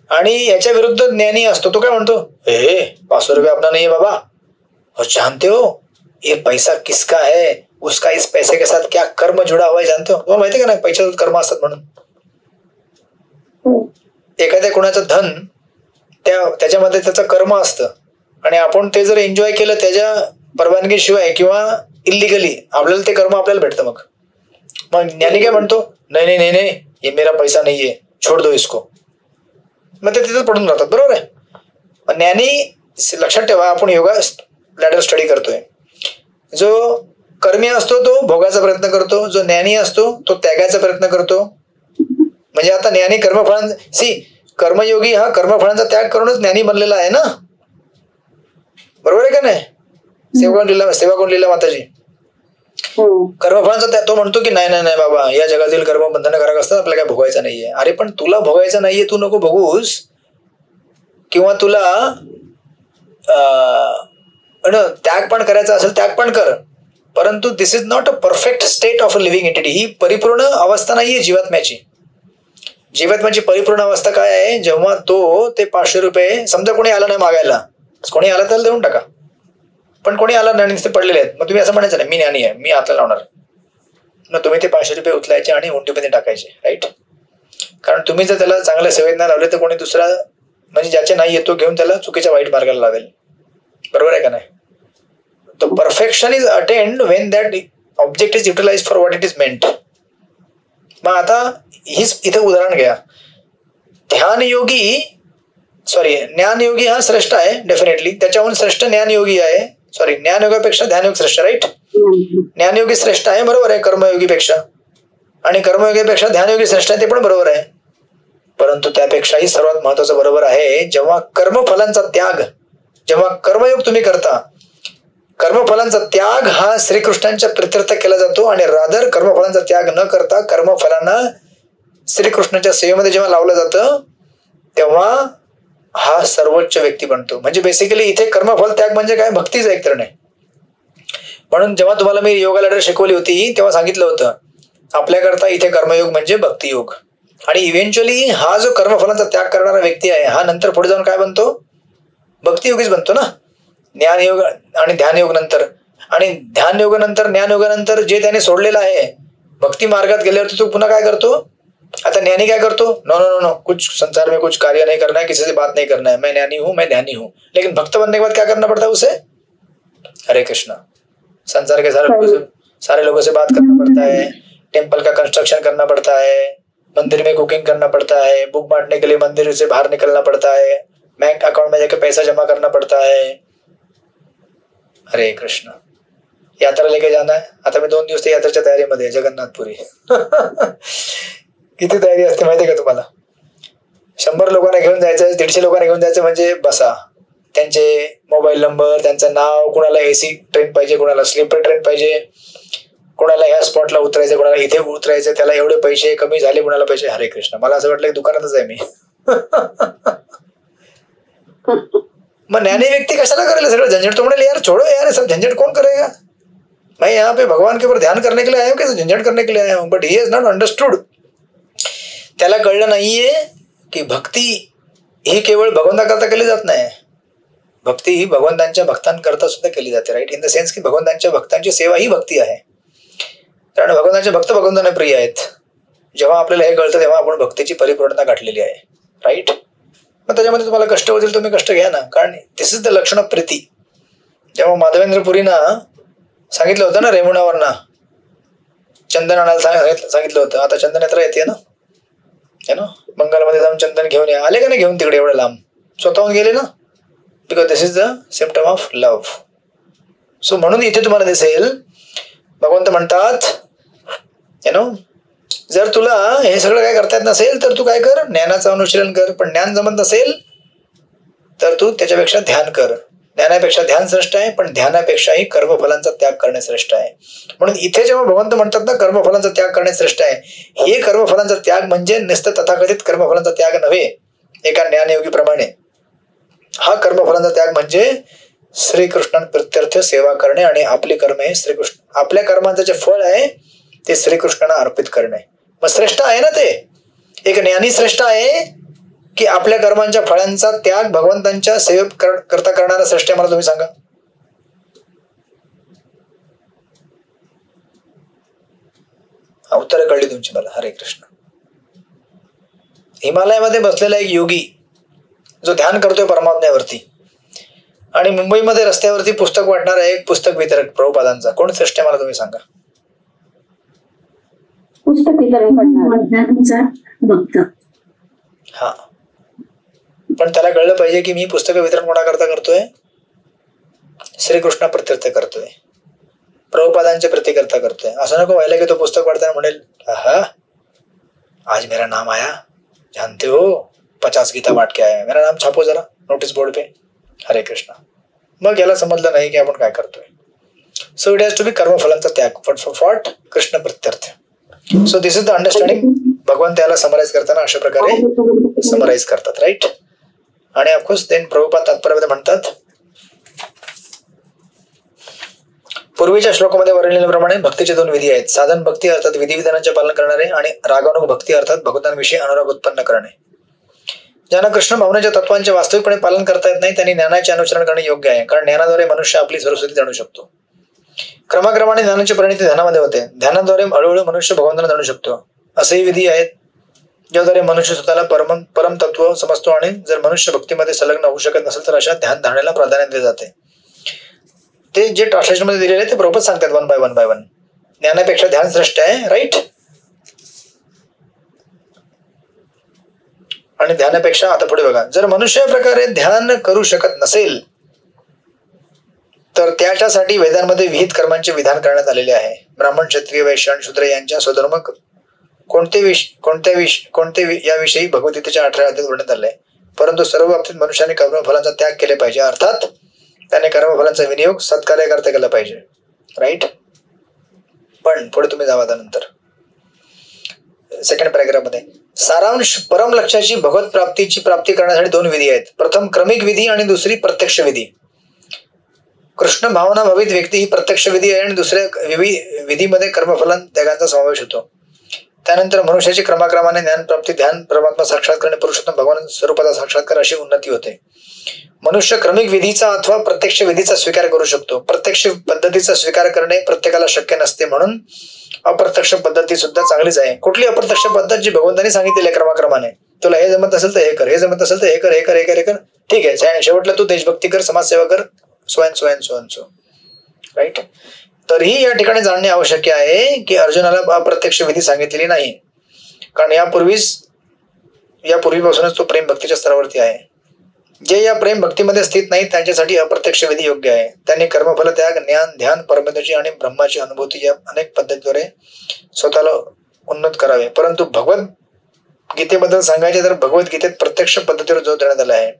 आणि याच्या विरुद्ध ज्ञानी असतो. तो काय म्हणतो? 500 रुपये अपना नहीं है बाबा, और जानते हो ये पैसा किसका है, उसका इस पैसे के साथ क्या कर्म जुड़ा हुआ है जानते हो? तुम्हाला माहिती का नाही पैशात कर्म असतात म्हणून? एखाद्या कोणाचं धन त्याच्यामध्ये त्याचं कर्म असतं, आणि आपण ते जर एन्जॉय केलं त्याच्या परवानगीशिवाय किंवा इलिगली, आपल्याला ते कर्म आपल्याला भेटतं. मग ज्ञानी काय म्हणतो? नाही नाही नाही, ये मेरा पैसा नहीं है, छोड़ दो इसको. मग ते तिथं पडून राहतात, बरोबर आहे? मग ज्ञानी, लक्षात ठेवा, आपण योगा लॅडर स्टडी करतोय. जो कर्मी असतो तो भोगाचा प्रयत्न करतो, जो ज्ञानी असतो तो त्यागाचा प्रयत्न करतो. म्हणजे आता ज्ञानी कर्मयोगी हा कर्मफळांचा त्याग करूनच ज्ञानी बनलेला आहे ना, बरोबर आहे का नाही? सेवा कोंडलीला माताजी कर्मफळांचा त्याग. तो म्हणतो की नाही नाही नाही बाबा, या जगातील कर्म बंधनकारक असतात, आपल्याला काय भोगायचं नाहीये. अरे पण तुला भोगायचं नाहीये, तू नको भोगूस. किंवा तुला त्याग पण करायचा असेल त्याग पण कर, परंतु this is not a perfect state of a living entity. ही परिपूर्ण अवस्था नाहीये जीवात्म्याची. जीवात्म्याची परिपूर्ण अवस्था काय आहे? जेव्हा तो ते 500 रुपये, समजा कोणी आला नाही मागायला, कोणी आला त्याला देऊन टाका. पण कोणी आला नाही, नुसते पडलेले आहेत, मग तुम्ही असं म्हणायचं नाही मी ज्ञानी आहे, मी हाताला लावणार. मग तुम्ही ते 500 रुपये उचलायचे आणि हुंडीमध्ये टाकायचे, राईट? कारण तुम्ही जर त्याला चांगल्या सेवेत नाही लावले तर कोणी दुसरा, म्हणजे ज्याचे नाही येतो घेऊन त्याला चुकीच्या वाईट मार्गाला लावेल, बरोबर आहे का नाही? तो perfection is attained when that object is utilize for what it is meant. मग आता हीच इथं उदाहरण घ्या. ज्ञानयोगी हा श्रेष्ठ आहे डेफिनेटली, त्याच्याहून श्रेष्ठ ज्ञानयोगी आहे. ज्ञानयोगापेक्षा ध्यानयोग श्रेष्ठ, राईट? ज्ञानयोगी श्रेष्ठ आहे, बरोबर आहे, कर्मयोगीपेक्षा. आणि कर्मयोगीपेक्षा ध्यानयोगी श्रेष्ठ आहे, ते पण बरोबर आहे. परंतु त्यापेक्षाही सर्वात महत्वाचं बरोबर आहे, जेव्हा कर्मफलांचा त्याग, जेव्हा कर्मयोग तुम्ही करता, कर्मफलांचा त्याग हा श्रीकृष्णांच्या प्रित्यर्थ केला जातो. आणि रादर कर्मफलांचा त्याग न करता कर्मफलांना श्रीकृष्णाच्या सेवेमध्ये जेव्हा लावलं जातं तेव्हा हा सर्वोच्च व्यक्ती बनतो. म्हणजे बेसिकली इथे कर्मफल त्याग म्हणजे काय? भक्तीच एक तर नाही. म्हणून जेव्हा तुम्हाला मी योगा लॅडर शिकवली होती तेव्हा सांगितलं होतं आपल्याकरता इथे कर्मयोग म्हणजे भक्तियोग. आणि इव्हेंच्युअली हा जो कर्मफलांचा त्याग करणारा व्यक्ती आहे हा नंतर पुढे जाऊन काय बनतो? भक्तियोगीच बनतो ना. ज्ञानयोग आणि ध्यानयोग नंतर, आणि ध्यानयोगानंतर ज्ञानयोगानंतर जे त्याने सोडलेलं आहे भक्ती मार्गात गेल्यावरती तो पुन्हा काय करतो? आता ज्ञानी काय करतो? नो नो नो, कुछ संसार में कुछ कार्य नहीं करना है, किसी से बात नहीं करना है, मैं ज्ञानी हूं, मैं ध्यानी हूं. लेकिन भक्त बनने के बाद क्या करना पड़ता है उसे? हरे कृष्णा. संसार के सारे लोगों से बात करना पड़ता है, टेम्पल का कंस्ट्रक्शन करना पड़ता है, मंदिर में कुकिंग करना पड़ता है, बुक बांटने के लिए मंदिर से बाहर निकलना पड़ता है, बैंक अकाउंट में जाकर पैसा जमा करना पड़ता है. हरे कृष्णा. यात्रा लेके जाना है. आता मी 2 दिवस त्या यात्रेच्या तयारीमध्ये आहे, जगन्नाथपुरी. किती तयारी असते माहिती आहे का तुम्हाला? 100 लोकांना घेऊन जायचं, 150 लोकांना घेऊन जायचं म्हणजे बसा. त्यांचे मोबाईल नंबर, त्यांचं नाव, कुणाला AC ट्रेन पाहिजे, कुणाला स्लीपर ट्रेन पाहिजे, कोणाला ह्या स्पॉटला उतरायचं, कोणाला इथे उतरायचं, त्याला एवढे पैसे कमी झाले, कुणाला पैसे. हरे कृष्ण. मला असं वाटलं की दुकानातच आहे मी. मग ज्ञानी व्यक्ती कशाला करेल सगळं झंझट? तो म्हणेल यार छोड़ो यार, सब झंझट कौन करेगा, मैं यहाँ पे भगवान के ऊपर ध्यान करने के लिए आया हूँ, कैसे झंझट करने के लिए आया हूँ. But he is not understood. त्याला कळलं नाहीये की भक्ती ही केवळ भगवंताकरता केली जात नाही. भक्ती ही भगवंतांच्या भक्तांकरता सुद्धा केली जाते. राईट, इन द सेन्स की भगवंतांच्या भक्तांची सेवा ही भक्ती आहे. कारण भगवंतांचे भक्त भगवंतांना प्रिय आहेत. जेव्हा आपल्याला हे कळतं तेव्हा आपण भक्तीची परिपूर्णता गाठलेली आहे. राईट. मग त्याच्यामध्ये तुम्हाला कष्ट होतील, तुम्ही कष्ट घ्या ना, कारण दिस इज द लक्षण ऑफ प्रीती. जेव्हा माधवेंद्रपुरीना सांगितलं होतं ना, रेमुणावरना चंदन आणायला सांगितलं होतं. आता चंदन यात्रा येते ना, है ना, बंगालमध्ये जाऊन चंदन घेऊन या. आले का नाही घेऊन तिकडे एवढं लांब? स्वतःहून गेले ना, because this is the symptom of love. So म्हणून इथे तुम्हाला दिसेल भगवंत म्हणतात, यु नो, जर तुला हे सगळं काय करता येत नसेल तर तू काय कर, ज्ञानाचं अनुशीलन कर. पण ज्ञान जमत नसेल तर तू त्याच्यापेक्षा ध्यान कर. ज्ञानापेक्षा ध्यान श्रेष्ठ आहे, पण ध्यानापेक्षाही कर्मफलांचा त्याग करणे श्रेष्ठ आहे. म्हणून इथे जेव्हा भगवंत म्हणतात ना कर्मफलांचा त्याग करणे श्रेष्ठ आहे, हे कर्मफलांचा त्याग म्हणजे नुसतं तथाकथित कर्मफलांचा त्याग नव्हे. एका ज्ञानयोगीप्रमाणे हा कर्मफलांचा त्याग म्हणजे श्रीकृष्णांप्रित्यर्थ सेवा करणे आणि आपली कर्म हे श्रीकृष्ण, आपल्या कर्मांचं जे फळ आहे ते श्रीकृष्णांना अर्पित करणे. मग श्रेष्ठ आहे ना ते. एक ज्ञानी श्रेष्ठ आहे की आपल्या कर्मांच्या फळांचा त्याग भगवंतांच्या सेवेकरता करणारा श्रेष्ठ आहे? मला तुम्ही सांगा. उत्तर कळली तुमची मला. हरे कृष्ण. हिमालयामध्ये बसलेला एक योगी जो ध्यान करतोय परमात्म्यावरती, आणि मुंबईमध्ये रस्त्यावरती पुस्तक वाटणारा एक पुस्तक वितरक प्रभुपादांचा, कोण श्रेष्ठ आहे मला तुम्ही सांगा. पुस्तक वितरण करणार भक्त. हा, पण त्याला कळलं पाहिजे की मी पुस्तक वितरण कोणाकरता करतोय? श्रीकृष्णा प्रत्यर्थ करतोय, प्रभुपादांच्या प्रतिकरता करतोय. असं नको व्हायला की तो पुस्तक वाढताना म्हणेल, हा आज मेरा नाम आया, जानते हो 50 गीता वाट के आया, मेरा नाम छापो जरा नोटिस बोर्ड पे. हरे कृष्णा. मग याला समजलं नाही की आपण काय करतोय. So it has to be कर्मफलांचा त्याग, बट फॉर व्हॉट? कृष्ण प्रत्यर्थ. So this is the understanding. भगवान त्याला समराईज करताना अशा प्रकारे समराईज करतात. राईट. आणि ऑफकोर्स देन प्रभुपाद तात्पर्यामध्ये म्हणतात, पूर्वीच्या श्लोकामध्ये वर्णिलेल्याप्रमाणे भक्तीचे 2 विधी आहेत. साधन भक्ती अर्थात विधिविधानांचे पालन करणारे, आणि रागानुग भक्ती अर्थात भगवंतांविषयी अनुराग उत्पन्न करणे. ज्यांना कृष्ण भावनेच्या तत्वांचे वास्तविकपणे पालन करता येत नाही त्यांनी ज्ञानाचे अनुसरण करणे योग्य आहे. कारण ज्ञानाद्वारे मनुष्य आपली सरस्वती जाणू शकतो. क्रमाक्रमाने ज्ञानाची परिणती ध्यानामध्ये होते. ध्यानाद्वारे हळूहळू मनुष्य भगवंतांना जाणू शकतो. असेही विधी आहेत ज्याद्वारे मनुष्य स्वतःला परम तत्व समजतो. आणि जर मनुष्य भक्तीमध्ये संलग्न होऊ शकत नसेल तर अशा ध्यान धारणेला प्राधान्य दिले जाते. ते जे ट्रान्सलेशन मध्ये दिलेले ते बरोबर सांगतात वन बाय वन. ज्ञानापेक्षा ध्यान श्रेष्ठ आहे. राईट. आणि ध्यानापेक्षा, आता पुढे बघा, जर मनुष्य प्रकारे ध्यान करू शकत नसेल तर त्याच्यासाठी वेदांमध्ये विहित कर्मांचे विधान करण्यात आलेले आहे. ब्राह्मण, क्षत्रिय, वैश्य आणि शूद्र यांच्या स्वधर्म कोणते याविषयी भगवद्गीतेच्या 18व्या अध्यायात वर्णित आले. परंतु सर्व बाबतीत मनुष्याने कर्मफलांचा त्याग केले पाहिजे. अर्थात त्याने कर्मफलांचा विनियोग सत्कार्याकरता केला पाहिजे. राईट. पण पुढे तुम्ही जावा त्यानंतर सेकंड पॅराग्राफ मध्ये सारांश, परम लक्ष्याची भगवत प्राप्तीची प्राप्ती करण्यासाठी 2 विधी आहेत. प्रथम क्रमिक विधी आणि दुसरी प्रत्यक्ष विधी. कृष्ण भावना भावित व्यक्ती ही प्रत्यक्ष विधी आहे आणि दुसऱ्या विधीमध्ये कर्मफलां त्यागांचा समावेश होतो. त्यानंतर मनुष्याची क्रमाक्रमाने ज्ञानप्राप्ती, ध्यान, परमात्मा साक्षात्कार आणि पुरुषोत्तम भगवान स्वरूपाचा साक्षात्कार अशी उन्नती होते. मनुष्य क्रमिक विधीचा अथवा प्रत्यक्ष विधीचा स्वीकार करू शकतो. प्रत्यक्ष पद्धतीचा स्वीकार करणे प्रत्येकाला शक्य नसते, म्हणून अप्रत्यक्ष पद्धती सुद्धा चांगलीच आहे. कुठली अप्रत्यक्ष पद्धत? जी भगवंतांनी सांगितलेली आहे क्रमाक्रमाने. तुला हे जमत असेल तर हे कर, हे जमत असेल तर हे कर, हे कर, हे कर, हे कर. ठीक आहे. शेवटला तू देशभक्ती कर, समाजसेवा कर, सो. राईट. तरीही या ठिकाणी जाणणे आवश्यक आहे की अर्जुनाला अप्रत्यक्ष विधी सांगितलेली नाही, कारण यापूर्वीपासूनच तो प्रेम भक्तीच्या स्तरावरती आहे. जे या प्रेम भक्तीमध्ये स्थित नाही त्यांच्यासाठी अप्रत्यक्ष विधी योग्य आहे. त्यांनी कर्मफल त्याग, ज्ञान, ध्यान, परमेश्वराची आणि ब्रह्माची अनुभूती या अनेक पद्धतीद्वारे स्वतःला उन्नत करावे. परंतु भगवत गीतेबद्दल सांगायचे तर भगवद्गीतेत प्रत्यक्ष पद्धतीवर जोर देण्यात आला आहे.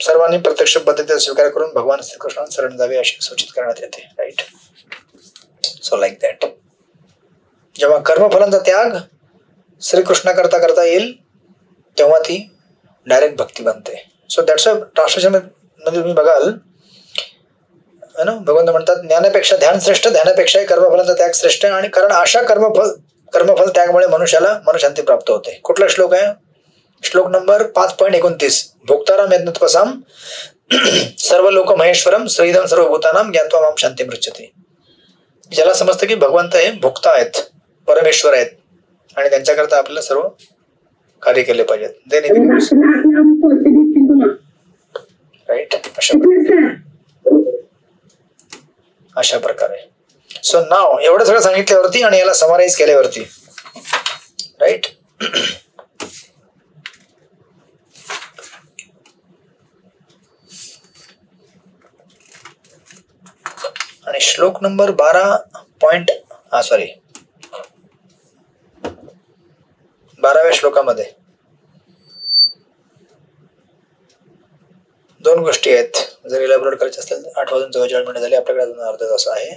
सर्वांनी प्रत्यक्ष पद्धतीचा स्वीकार करून भगवान श्रीकृष्णांना शरण जावे असे सूचित करण्यात येते. राईट. So like that. जेव्हा कर्मफलांचा त्याग श्रीकृष्णा करता करता येईल तेव्हा ती डायरेक्ट भक्ती बनते. सो दॅट्स अ ट्रान्सलेशन मध्ये तुम्ही बघाल है ना, भगवंत म्हणतात ज्ञानापेक्षा ध्यान श्रेष्ठ, ध्यानापेक्षाही कर्मफलांचा त्याग श्रेष्ठ. आणि कारण अशा कर्मफल त्यागमुळे मनुष्याला मनशांती प्राप्त होते. कुठला श्लोक आहे? श्लोक नंबर 5.29. भोक्ताराम यज्ञत्वसाम सर्व लोक महेश्वरम श्रीधम सर्वभूतानाम ज्ञात्वा माम शांती मृच्छते. ज्याला समजतं की भगवंत हे भोक्ता आहेत, परमेश्वर आहेत आणि त्यांच्याकरता आपल्याला सर्व कार्य केले पाहिजेत. राईट. अशा प्रकारे. सो नाव एवढं सगळं सांगितल्यावरती आणि याला समराईज केल्यावरती राईट. आणि श्लोक नंबर 12व्या श्लोकामध्ये दोन गोष्टी आहेत. जर इलॅबोरेट करायचे असतील तर 8:44 झाली, आपल्याकडे अजून अर्धा तास आहे.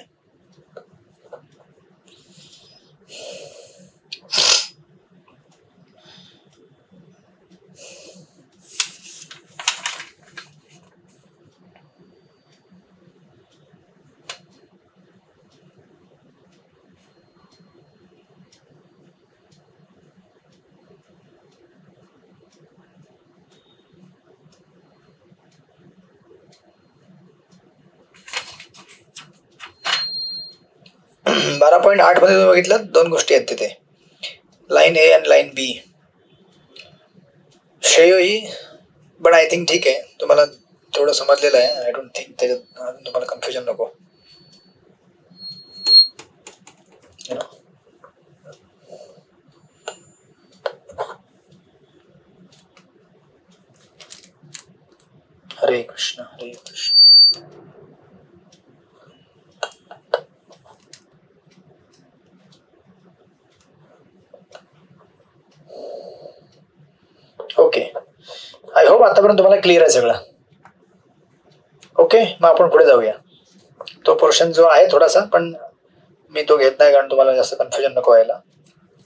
बारा 8 मध्ये तुम्ही बघितलं दोन गोष्टी आहेत तिथे, लाईन ए आणि लाईन बी. श्रेयो ही बट आय थिंक ठीक आहे, तुम्हाला तेवढं समजलेलं आहे. आय डोंट थिंक त्याच्यात तुम्हाला कन्फ्युजन नको. हरे कृष्ण हरे कृष्ण. ओके, आय होप आतापर्यंत तुम्हाला क्लिअर आहे सगळं. ओके, मग आपण पुढे जाऊया. तो पोर्शन जो आहे थोडासा, पण मी तो घेत नाही कारण तुम्हाला जास्त कन्फ्युजन नको व्हायला.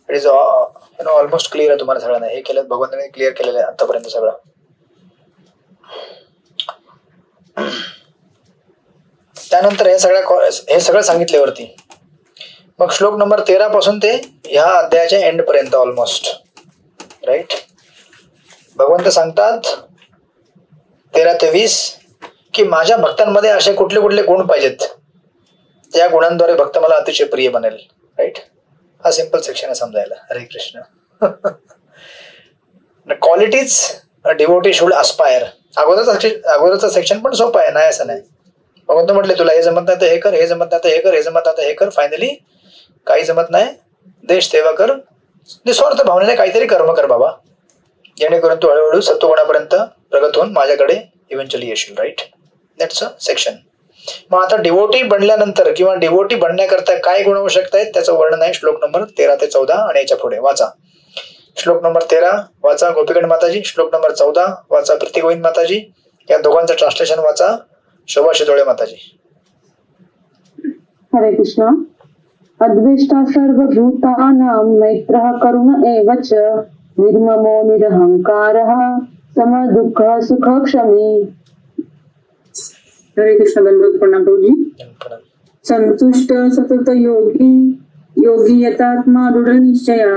इट इज ऑलमोस्ट क्लिअर आहे तुम्हाला सगळ्यांना. हे केलं भगवंताने क्लिअर केलेलं आहे आतापर्यंत सगळं. त्यानंतर हे सगळं सांगितल्यावरती मग श्लोक नंबर 13 पासून ते ह्या अध्यायाच्या एंड पर्यंत ऑलमोस्ट राईट. भगवंत सांगतात 13 ते 20 की माझ्या भक्तांमध्ये असे कुठले कुठले गुण पाहिजेत, त्या गुणांद्वारे भक्त मला अतिशय प्रिय बनेल. राईट. हा सिंपल सेक्शन आहे समजायला. हरे Krishna. Qualities devotee should aspire. अगोदरचा सेक्शन पण सोपा आहे, नाही असं नाही. भगवंत म्हटले तुला हे जमत नाही तर हे कर, हे जमत नाही तर हे कर, हे जमत नाही तर हे कर. फायनली काही जमत नाही, देश सेवा कर, निस्वार्थ भावनेने काहीतरी कर्म कर बाबा, जेणेकरून तू हळूहळू सत्वगुणापर्यंत प्रगत होऊन माझ्याकडे इव्हेंच्युअली येशील. राईट. That's a section. मग आता डिवोटी बनल्यानंतर किंवा डिवोटी बनण्याकरता काय गुण आवश्यकता आहेत त्याचं वर्णन आहे श्लोक नंबर 13 ते 14 आणि याच्या पुढे. वाचा श्लोक नंबर 13 वाचा गोपीगण माताजी, श्लोक नंबर 14 वाचा प्रीतिगोविंद माताजी, या दोघांचं ट्रान्सलेशन वाचा शोभा शितोळे माताजी. हरे कृष्ण. अद्वेष्टा सर्वभूतानां मैत्रः करुण एव च निर्ममो निरहंकारः समदुःख सुख क्षमी. हरे कृष्ण. दंडवत प्रणाम प्रभुजी. संतुष्ट सतत योगी यतात्मा दृढ निश्चया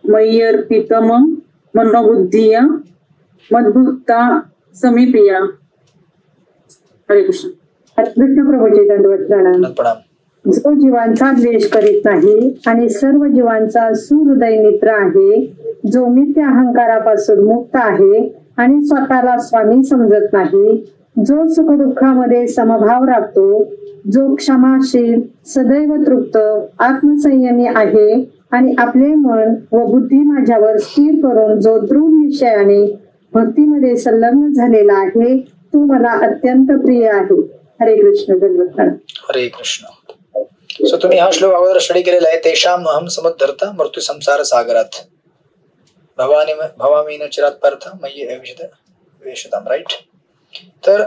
मय्यर्पितम मनोबुद्धिया मद्भक्ता समीप्रिया. हरे कृष्ण. कृष्ण प्रभूजी दंडवत प्रणाम. जो जीवांचा द्वेष करीत नाही आणि सर्व जीवांचा सुहृदय मित्र आहे, जो मिथ्या अहंकारापासून मुक्त आहे आणि स्वतःला स्वामी समजत नाही, जो सुखदुःखामध्ये समभाव राखतो, जो क्षमाशील, सदैव तृप्त, आत्मसंयमी आहे आणि आपले मन व बुद्धी माझ्यावर स्थिर करून जो दृढ निश्चयाने भक्तीमध्ये संलग्न झालेला आहे तो मला अत्यंत प्रिय आहे. हरे कृष्ण. धन्यवाद. हरे कृष्ण. सो तुम्ही हा श्लोक अगोदर स्टडी केलेला आहे. तेषाम अहम समुद्धरता मृत्यू संसार सागरात भवामी न चिरात पार्थ मय्ये वेशताम. राईट. तर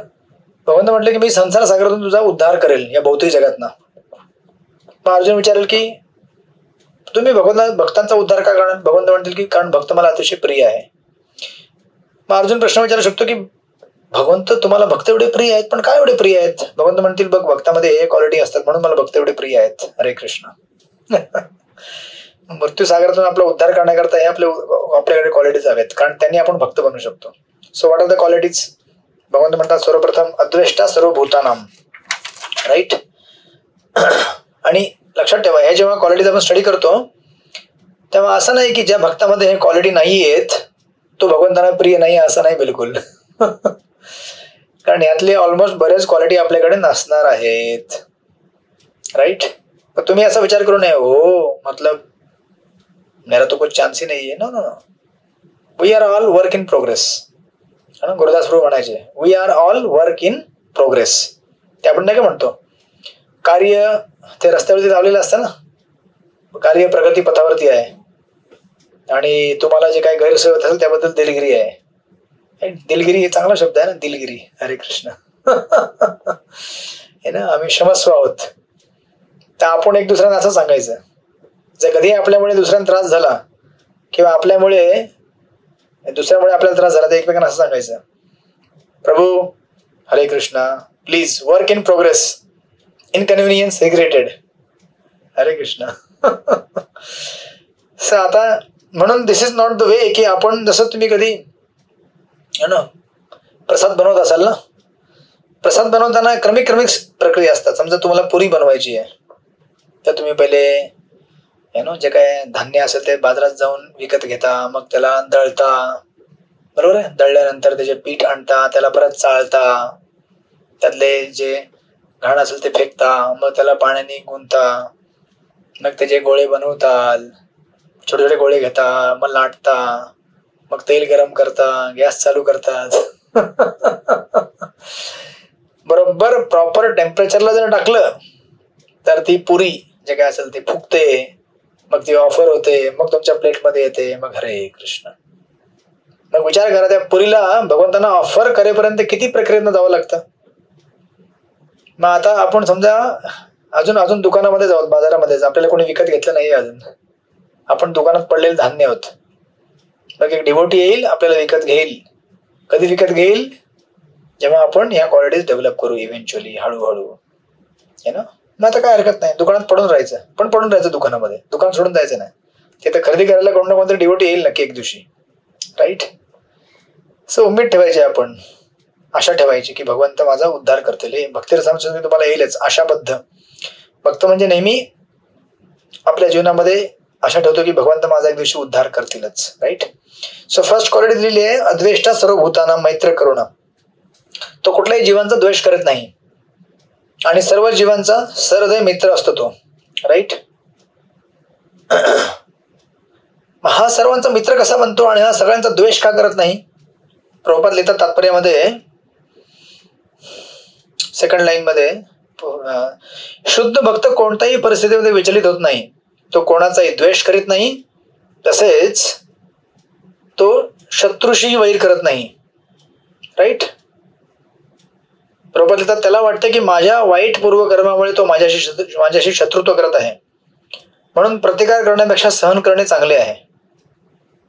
भगवंत म्हटलं की मी संसार सागरातून तुझा उद्धार करेल या भौतिक जगातनं. मग अर्जुन विचारेल की तुम्ही भक्तांचा उद्धार का करणार. भगवंत म्हणतील की कारण भक्त मला अतिशय प्रिय आहे. मग अर्जुन प्रश्न विचारू शकतो की भगवंत तुम्हाला भक्त एवढे प्रिय आहेत पण काय एवढे प्रिय आहेत. भगवंत म्हणतील बघ भक्तामध्ये हे क्वालिटी असतात म्हणून मला भक्त एवढे प्रिय आहेत. हरे कृष्ण. मृत्यू सागरातून आपला उद्धार करण्याकरता हे आपल्याकडे क्वालिटीज हवेत कारण त्यांनी आपण भक्त बनू शकतो. So what are the qualities. भगवंत म्हणतात सर्वप्रथम अद्वेष्टा सर्व भूतानाम. राईट. आणि लक्षात ठेवा हे जेव्हा क्वालिटीज आपण स्टडी करतो तेव्हा असं नाही की ज्या भक्तामध्ये हे क्वालिटी नाही आहेत तो भगवंतांना प्रिय नाही असं नाही बिलकुल. कारण यातले ऑलमोस्ट बरेच क्वालिटी आपल्याकडे नसणार आहेत. राईट. पण तुम्ही असा विचार करू नये हो मतलब मेरा तो कुछ चान्स ही नाही आहे. No no no. We are all work in progress. Gurudas Prabhu म्हणायचे we are all work in progress. ते आपण नाही का म्हणतो कार्य ते रस्त्यावरती लावलेलं असतं ना. कार्य प्रगती पथावरती आहे आणि तुम्हाला जे काही गैरसोय होत असेल त्याबद्दल दिलगिरी आहे. दिलगिरी हे चांगला शब्द आहे ना. दिलगिरी. हरे कृष्ण. हे ना आम्ही क्षमस्व आहोत. तर आपण एक दुसऱ्यांना असं सांगायचं जर कधी आपल्यामुळे दुसऱ्यांना त्रास झाला किंवा दुसऱ्यामुळे आपल्याला त्रास झाला तर एकमेकांना असं सांगायचं प्रभू हरे Krishna please work in progress inconvenience regretted. हरे कृष्ण. आता म्हणून दिस इज नॉट द वे की आपण जसं तुम्ही कधी प्रसाद बनवत असाल ना. प्रसाद बनवताना क्रमिक प्रक्रिया असतात. समजा तुम्हाला पुरी बनवायची आहे तर तुम्ही पहिले जे काय धान्य असेल ते बाजारात जाऊन विकत घेता मग त्याला दळता. बरोबर आहे. दळल्यानंतर त्याचे पीठ आणता त्याला परत चाळता त्यातले जे घाण असेल ते फेकता मग त्याला पाण्याने गुंता मग त्याचे गोळे बनवतात. छोटे छोटे गोळे घेता मग लाटता मग तेल गरम करता गॅस चालू करतात. बरोबर प्रॉपर टेम्परेचरला जर टाकलं तर ती पुरी जे काय असेल ते फुगते मग ती ऑफर होते मग तुमच्या प्लेटमध्ये येते. मग हरे कृष्ण. मग विचार करा त्या पुरीला भगवंतांना ऑफर करेपर्यंत किती प्रक्रियेनं जावं लागतं. मग आता आपण समजा अजून दुकानामध्ये जाऊ बाजारामध्ये आपल्याला कोणी विकत घेतलं नाही अजून. आपण दुकानात पडलेले धान्य आहोत. मग एक डिवोटी येईल आपल्याला विकत घेईल. कधी विकत घेईल जेव्हा आपण ह्या क्वालिटीज डेव्हलप करू इव्हेंच्युअली हळूहळू. मग आता काय हरकत नाही दुकानात पडून राहायचं दुकानामध्ये. दुकान सोडून जायचं नाही. तिथे खरेदी करायला कोण ना कोणतरी डिवोटी येईल नक्की एक दिवशी. राईट. सो उमेद ठेवायची आपण आशा ठेवायची की भगवंत माझा उद्धार करतील. भक्ती रसामध्ये तुम्हाला येईलच. आशाबद्ध भक्त म्हणजे नेहमी आपल्या जीवनामध्ये आशा ठेवतो की भगवंत माझा एक दिवशी उद्धार करतीलच. राईट. सो फर्स्ट क्वालिटी दिलेली आहे अद्वेष्टा सर्व भूताना मैत्र करुणा. तो कुठल्याही जीवांचा द्वेष करत नाही आणि सर्व जीवांचा सहृदय मित्र असतो तो. राईट. हा सर्वांचा मित्र कसा बनतो आणि हा सगळ्यांचा द्वेष का करत नाही. प्रभुपाद लिहितात तात्पर्यामध्ये सेकंड लाईन मध्ये शुद्ध भक्त कोणत्याही परिस्थितीमध्ये विचलित होत नाही. तो कोणाचाही द्वेष करीत नाही तसेच तो शत्रूशी वैर करत नाही. राईट. प्रभुपाद लिहितात त्याला वाटते की माझ्या वाईट पूर्वकर्मामुळे तो माझ्याशी शत्रुत्व करत आहे म्हणून प्रतिकार करण्यापेक्षा सहन करणे चांगले आहे.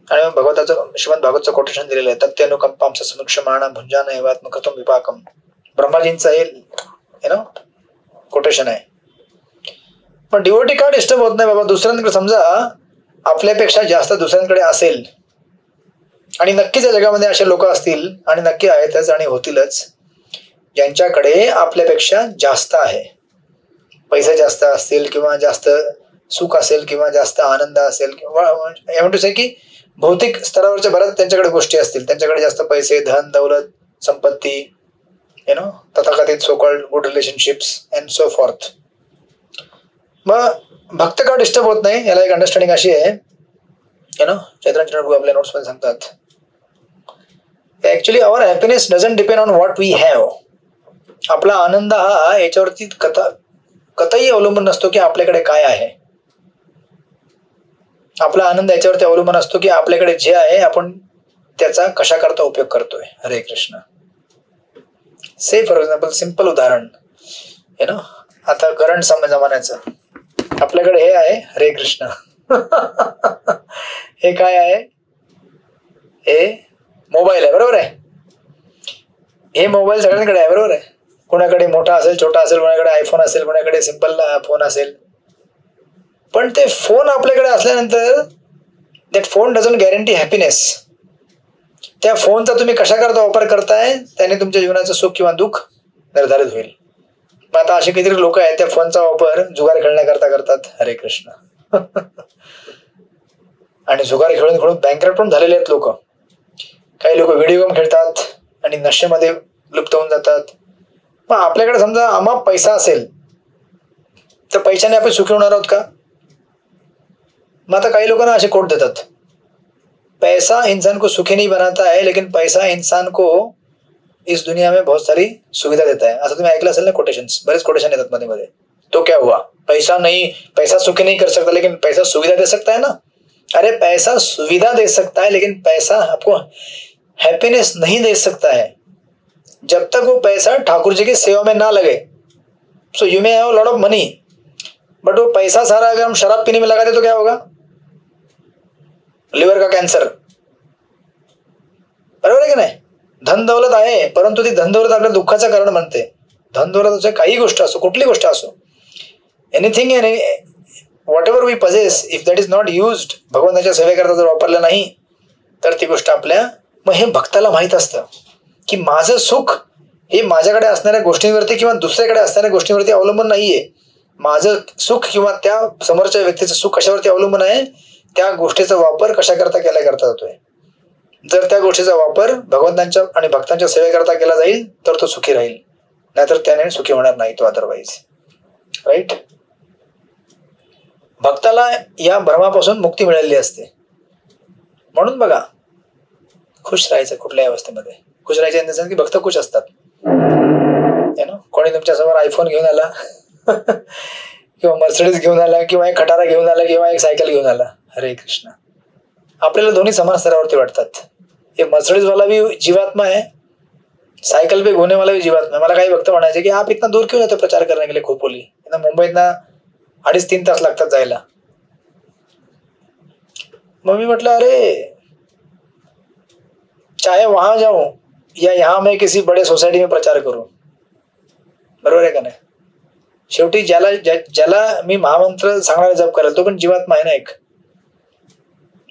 आणि भगवताचं श्रीमद भागवतचं कोटेशन दिलेलं आहे तत्यनुकंपांचं समुक्षमाण भुंजान एवात्मकृतम विपाकम. ब्रह्माजींचं हे कोटेशन आहे. पण डिवोटी का डिस्टर्ब होत नाही बाबा. दुसऱ्यांकडे समजा आपल्यापेक्षा जास्त दुसऱ्यांकडे असेल आणि नक्कीच या जगामध्ये असे लोक असतील आणि नक्की आहेतच आणि होतीलच ज्यांच्याकडे आपल्यापेक्षा जास्त आहे. पैसे जास्त असतील किंवा जास्त सुख असेल किंवा जास्त आनंद असेल किंवा टू से की भौतिक स्तरावरच्या बऱ्याच त्यांच्याकडे गोष्टी असतील. त्यांच्याकडे जास्त पैसे धन दौलत संपत्ती तथाकथित so called good relationships and so forth. मग भक्त का डिस्टर्ब होत नाही याला एक अंडरस्टँडिंग अशी आहे चैतन्य प्रभू आपल्या नोट्स मध्ये सांगतात actually our happiness doesn't depend on what we have. आपला आनंद हा याच्यावरती कतही अवलंबून नसतो की आपल्याकडे काय आहे. आपला आनंद याच्यावरती अवलंबून असतो की आपल्याकडे जे आहे आपण त्याचा कशा करता उपयोग करतोय. हरे कृष्ण. से फॉर एक्झाम्पल सिंपल उदाहरण आता करंट जमान्याचं आपल्याकडे हे आहे. हरे कृष्ण. हे काय आहे? हे मोबाईल आहे, बरोबर आहे. हे मोबाईल सगळ्यांकडे आहे, बरोबर आहे. कोणाकडे मोठा असेल, छोटा असेल, कोणाकडे आयफोन असेल, कोणाकडे सिंपल फोन असेल. पण ते फोन आपल्याकडे असल्यानंतर that phone doesn't guarantee happiness. त्या फोनचा तुम्ही कशा करता वापर करताय त्याने तुमच्या जीवनाचं सुख किंवा दुःख निर्धारित होईल. मग आता असे कितीतरी लोक आहेत त्या फोनचा वापर जुगार खेळण्याकरता करतात. हरे कृष्ण. आणि जुगार खेळून खेळून बँकरप्ट पण झालेले आहेत लोक. काही लोक व्हिडिओ गेम खेळतात आणि नशेमध्ये लुप्त होऊन जातात. मग आपल्याकडे समजा अमाप पैसा असेल तर पैशाने आपण सुखी होणार आहोत का? मग आता काही लोकांना असे कोट देतात, पैसा इंसान को सुखी नहीं बनाता है लेकिन पैसा इंसान को इस दुनिया में बहुत सारी सुविधा देता है. असं तुम्ही ऐकलं असेल ना कोटेशन, बरेच कोटेशन येतात मध्ये मध्ये. तो क्या हुआ? पैसा सुखी नहीं कर सकता लेकिन पैसा सुविधा दे सकता है ना. अरे पैसा सुविधा दे सकता है लेकिन पैसा आपको हैप्पीनेस नहीं दे सकता है जब तक वो पैसा ठाकुर जी की सेवा में ना लगे. So you may have lot of money but वो पैसा सारा अगर हम शराब पीने में लगा दे तो क्या होगा? लिव्हर का कॅन्सर. बरोबर आहे की नाही? धन दौलत आहे परंतु ती धन दौलत आपल्या दुःखाचं कारण बनते. धन दौलत काही गोष्ट असो, कुठली गोष्ट असो, anything whatever we possess if that is not used भगवंताच्या सेवेकरता जर वापरलं नाही तर ती गोष्ट आपल्या. मग हे भक्ताला माहित असतं की माझं सुख हे माझ्याकडे असणाऱ्या गोष्टींवरती किंवा दुसऱ्याकडे असणाऱ्या गोष्टींवरती अवलंबून नाहीये. माझं सुख किंवा त्या समोरच्या व्यक्तीचं सुख कशावरती अवलंबून आहे? त्या गोष्टीचा वापर कशा करता केला करता जातोय. जर त्या गोष्टीचा वापर भगवंतांच्या आणि भक्तांच्या सेवेकरता केला जाईल तर तो सुखी राहील, नाहीतर त्याने सुखी होणार नाही तो अदरवाईज. राईट. भक्ताला या भ्रमापासून मुक्ती मिळालेली असते. म्हणून बघा, खुश राहायचं कुठल्याही अवस्थेमध्ये. खुश राहायचे इन द सेन्स की भक्त खुश असतात. कोणी तुमच्या समोर आयफोन घेऊन आला किंवा मर्सिडीज घेऊन आला किंवा एक खटारा घेऊन आला किंवा एक सायकल घेऊन आला. हरे कृष्ण. आपल्याला दोन्ही समान स्तरावरती वाटतात. हे मर्सिडीजवाला भी जीवात्मा है, सायकल पे घोने वाला भी जीवात्मा है. मला काही भक्त म्हणायचे की आप इतना दूर क्यों जाते प्रचार करने के लिए खोपोली? मुंबईतना 2.5-3 तास लागतात जायला. मग मी म्हटलं अरे चाहे वहां जाऊं या यहाँ मैं किसी बड़े सोसायटी में प्रचार करूं, बरोबर आहे का नाही? शेवटी ज्याला मी महामंत्र सांगणारा जप करायला तो पण जीवात्मा आहे ना एक.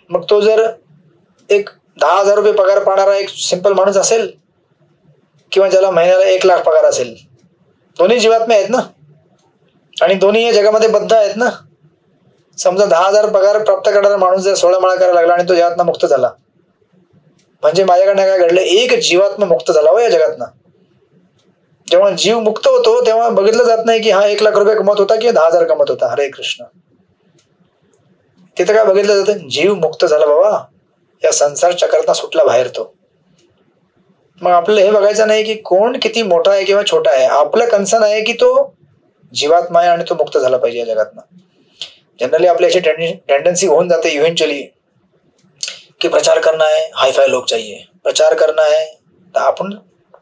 मग तो जर एक 10,000 रुपये पगार पाहणारा एक सिंपल माणूस असेल किंवा ज्याला महिन्याला 1 लाख पगार असेल, दोन्ही जीवात्मे आहेत ना आणि दोन्ही या जगामध्ये बद्ध आहेत ना. समजा 10,000 पगार प्राप्त करणारा माणूस जर 16 माळा करायला लागला आणि तो जीवात्मा मुक्त झाला, म्हणजे माझ्याकडनं काय घडलं? एक जीवात्मा मुक्त झाला हो या जगातनं. जेव्हा जीव मुक्त होतो तेव्हा बघितलं जात नाही की हा 1 लाख रुपये कमवत होता किंवा 10,000 कमवत होता. हरे कृष्ण. तिथं काय बघितलं जातं? जीव मुक्त झाला बाबा, या संसार चक्रातनं सुटला बाहेर तो. मग आपल्याला हे बघायचं नाही की कोण किती मोठा आहे किंवा छोटा आहे. आपलं कन्सर्न आहे की तो जीवात्मा आहे आणि तो मुक्त झाला पाहिजे या जगातनं. जनरली आपली अशी टेंडन्सी होऊन जाते इव्हेंच्युअली की प्रचार करना है, हायफाय लोक चाहिए. प्रचार करना है तर आपण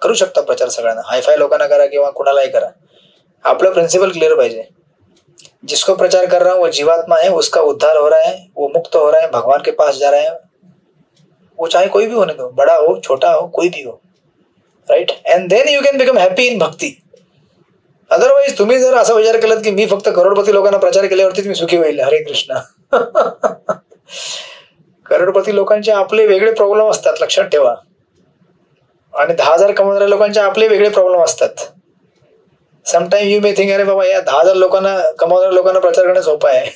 करू शकता प्रचार सगळ्यांना, हायफाय लोकांना करा किंवा कुणालाही करा. आपलं प्रिंसिपल क्लियर पाहिजे. जिसको प्रचार कर रहा हूं वो जीवात्मा है, उसका उद्धार हो रहा है, वो मुक्त हो रहा है, भगवान के पास जा रहा है. वो चाहे कोई भी होने दो, बड़ा हो छोटा हो कोई भी हो. Right. And then you can become happy in bhakti. Otherwise तुम्ही जर असा विचार केलात की मी फक्त करोडपती लोकांना प्रचार केल्यावरती मी सुखी होईल, हरे कृष्ण. करोडपती लोकांचे आपले वेगळे प्रॉब्लेम असतात, लक्षात ठेवा. आणि 10,000 कमवणाऱ्या लोकांचे आपले वेगळे प्रॉब्लेम असतात. समटाइम यू मे थिंक अरे बाबा या 10,000 लोकांना कमवणाऱ्या लोकांना प्रचार करणं सोपं आहे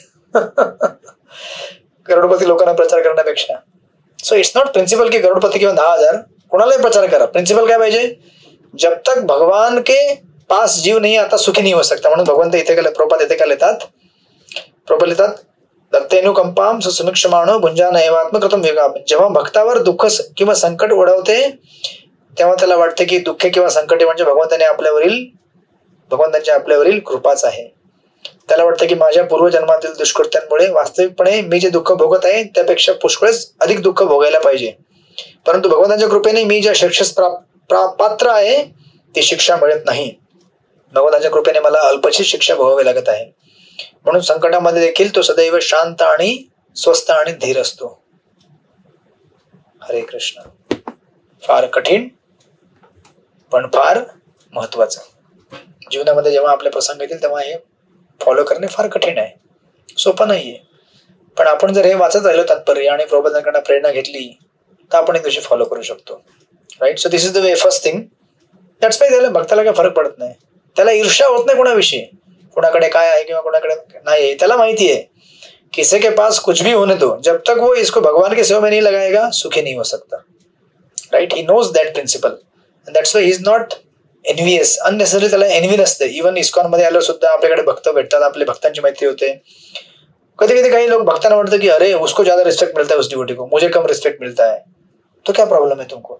करोडपती लोकांना प्रचार करण्यापेक्षा. सो इट्स नॉट प्रिंसिपल की करोडपती किंवा 10,000 कोणालाही प्रचार करा. प्रिंसिपल काय पाहिजे? जब तक भगवान के पास जीव नहीं आता सुखी नहीं हो सकता. म्हणून भगवंत इथे प्रभुपाद इथे काय लिहितात? प्रभुपाद लिहितात दत्तेनुकंपाम सुसमीक्षमाणो भुंजान एवात्मकृतम विगाप. जेव्हा भक्तावर दुःख किंवा संकट ओढवते तेव्हा त्याला वाटते की दुःख किंवा संकटे म्हणजे भगवंतांची आपल्यावरील कृपाच आहे. त्याला वाटतं की माझ्या पूर्वजन्मातील दुष्कृत्यांमुळे वास्तविकपणे मी जे दुःख भोगत आहे त्यापेक्षा पुष्कळच अधिक दुःख भोगायला पाहिजे, परंतु भगवंतांच्या कृपेने मी ज्या शिक्षेस पात्र आहे ती शिक्षा मिळत नाही. भगवंतांच्या कृपेने मला अल्पशी शिक्षा भोगावी लागत आहे. म्हणून संकटामध्ये देखील तो सदैव शांत आणि स्वस्थ आणि धीर असतो. हरे कृष्ण. फार कठीण पण फार महत्वाचं. जीवनामध्ये जेव्हा आपले प्रसंग येतील तेव्हा हे फॉलो करणे फार कठीण आहे, सोपं नाहीये. पण आपण जर हे वाचत राहिलो तात्पर्य आणि प्रबोधनाकडनं प्रेरणा घेतली तर आपण एक दिवशी फॉलो करू शकतो. Right. So this is the way. First thing, that's why त्याला भक्ताला काही फरक पडत नाही. त्याला ईर्ष्या होत नाही कोणाविषयी, कोणाकडे काय आहे किंवा कोणाकडे नाही. त्याला माहिती है किसी के पास कुछ भी होने दो, जब तक वो इसको भगवान के सेवा में नहीं लगाएगा सुखी नहीं हो सकता. Right. He knows that principle. That's why he is not envious. Unnecessary त्याला एनव्ही नसते. इव्हन इस्कॉन मध्ये आलं सुद्धा आपल्याकडे भक्त भेटतात, आपले भक्तांची मैत्री होते. कधी कधी काही लोक भक्तांना वाटतं की अरे उसको ज्यादा रिस्पेक्ट मिलता है उस डिवोटी को, मुझे कम रिस्पेक्ट मिलता है. तो क्या प्रॉब्लम है तुमको?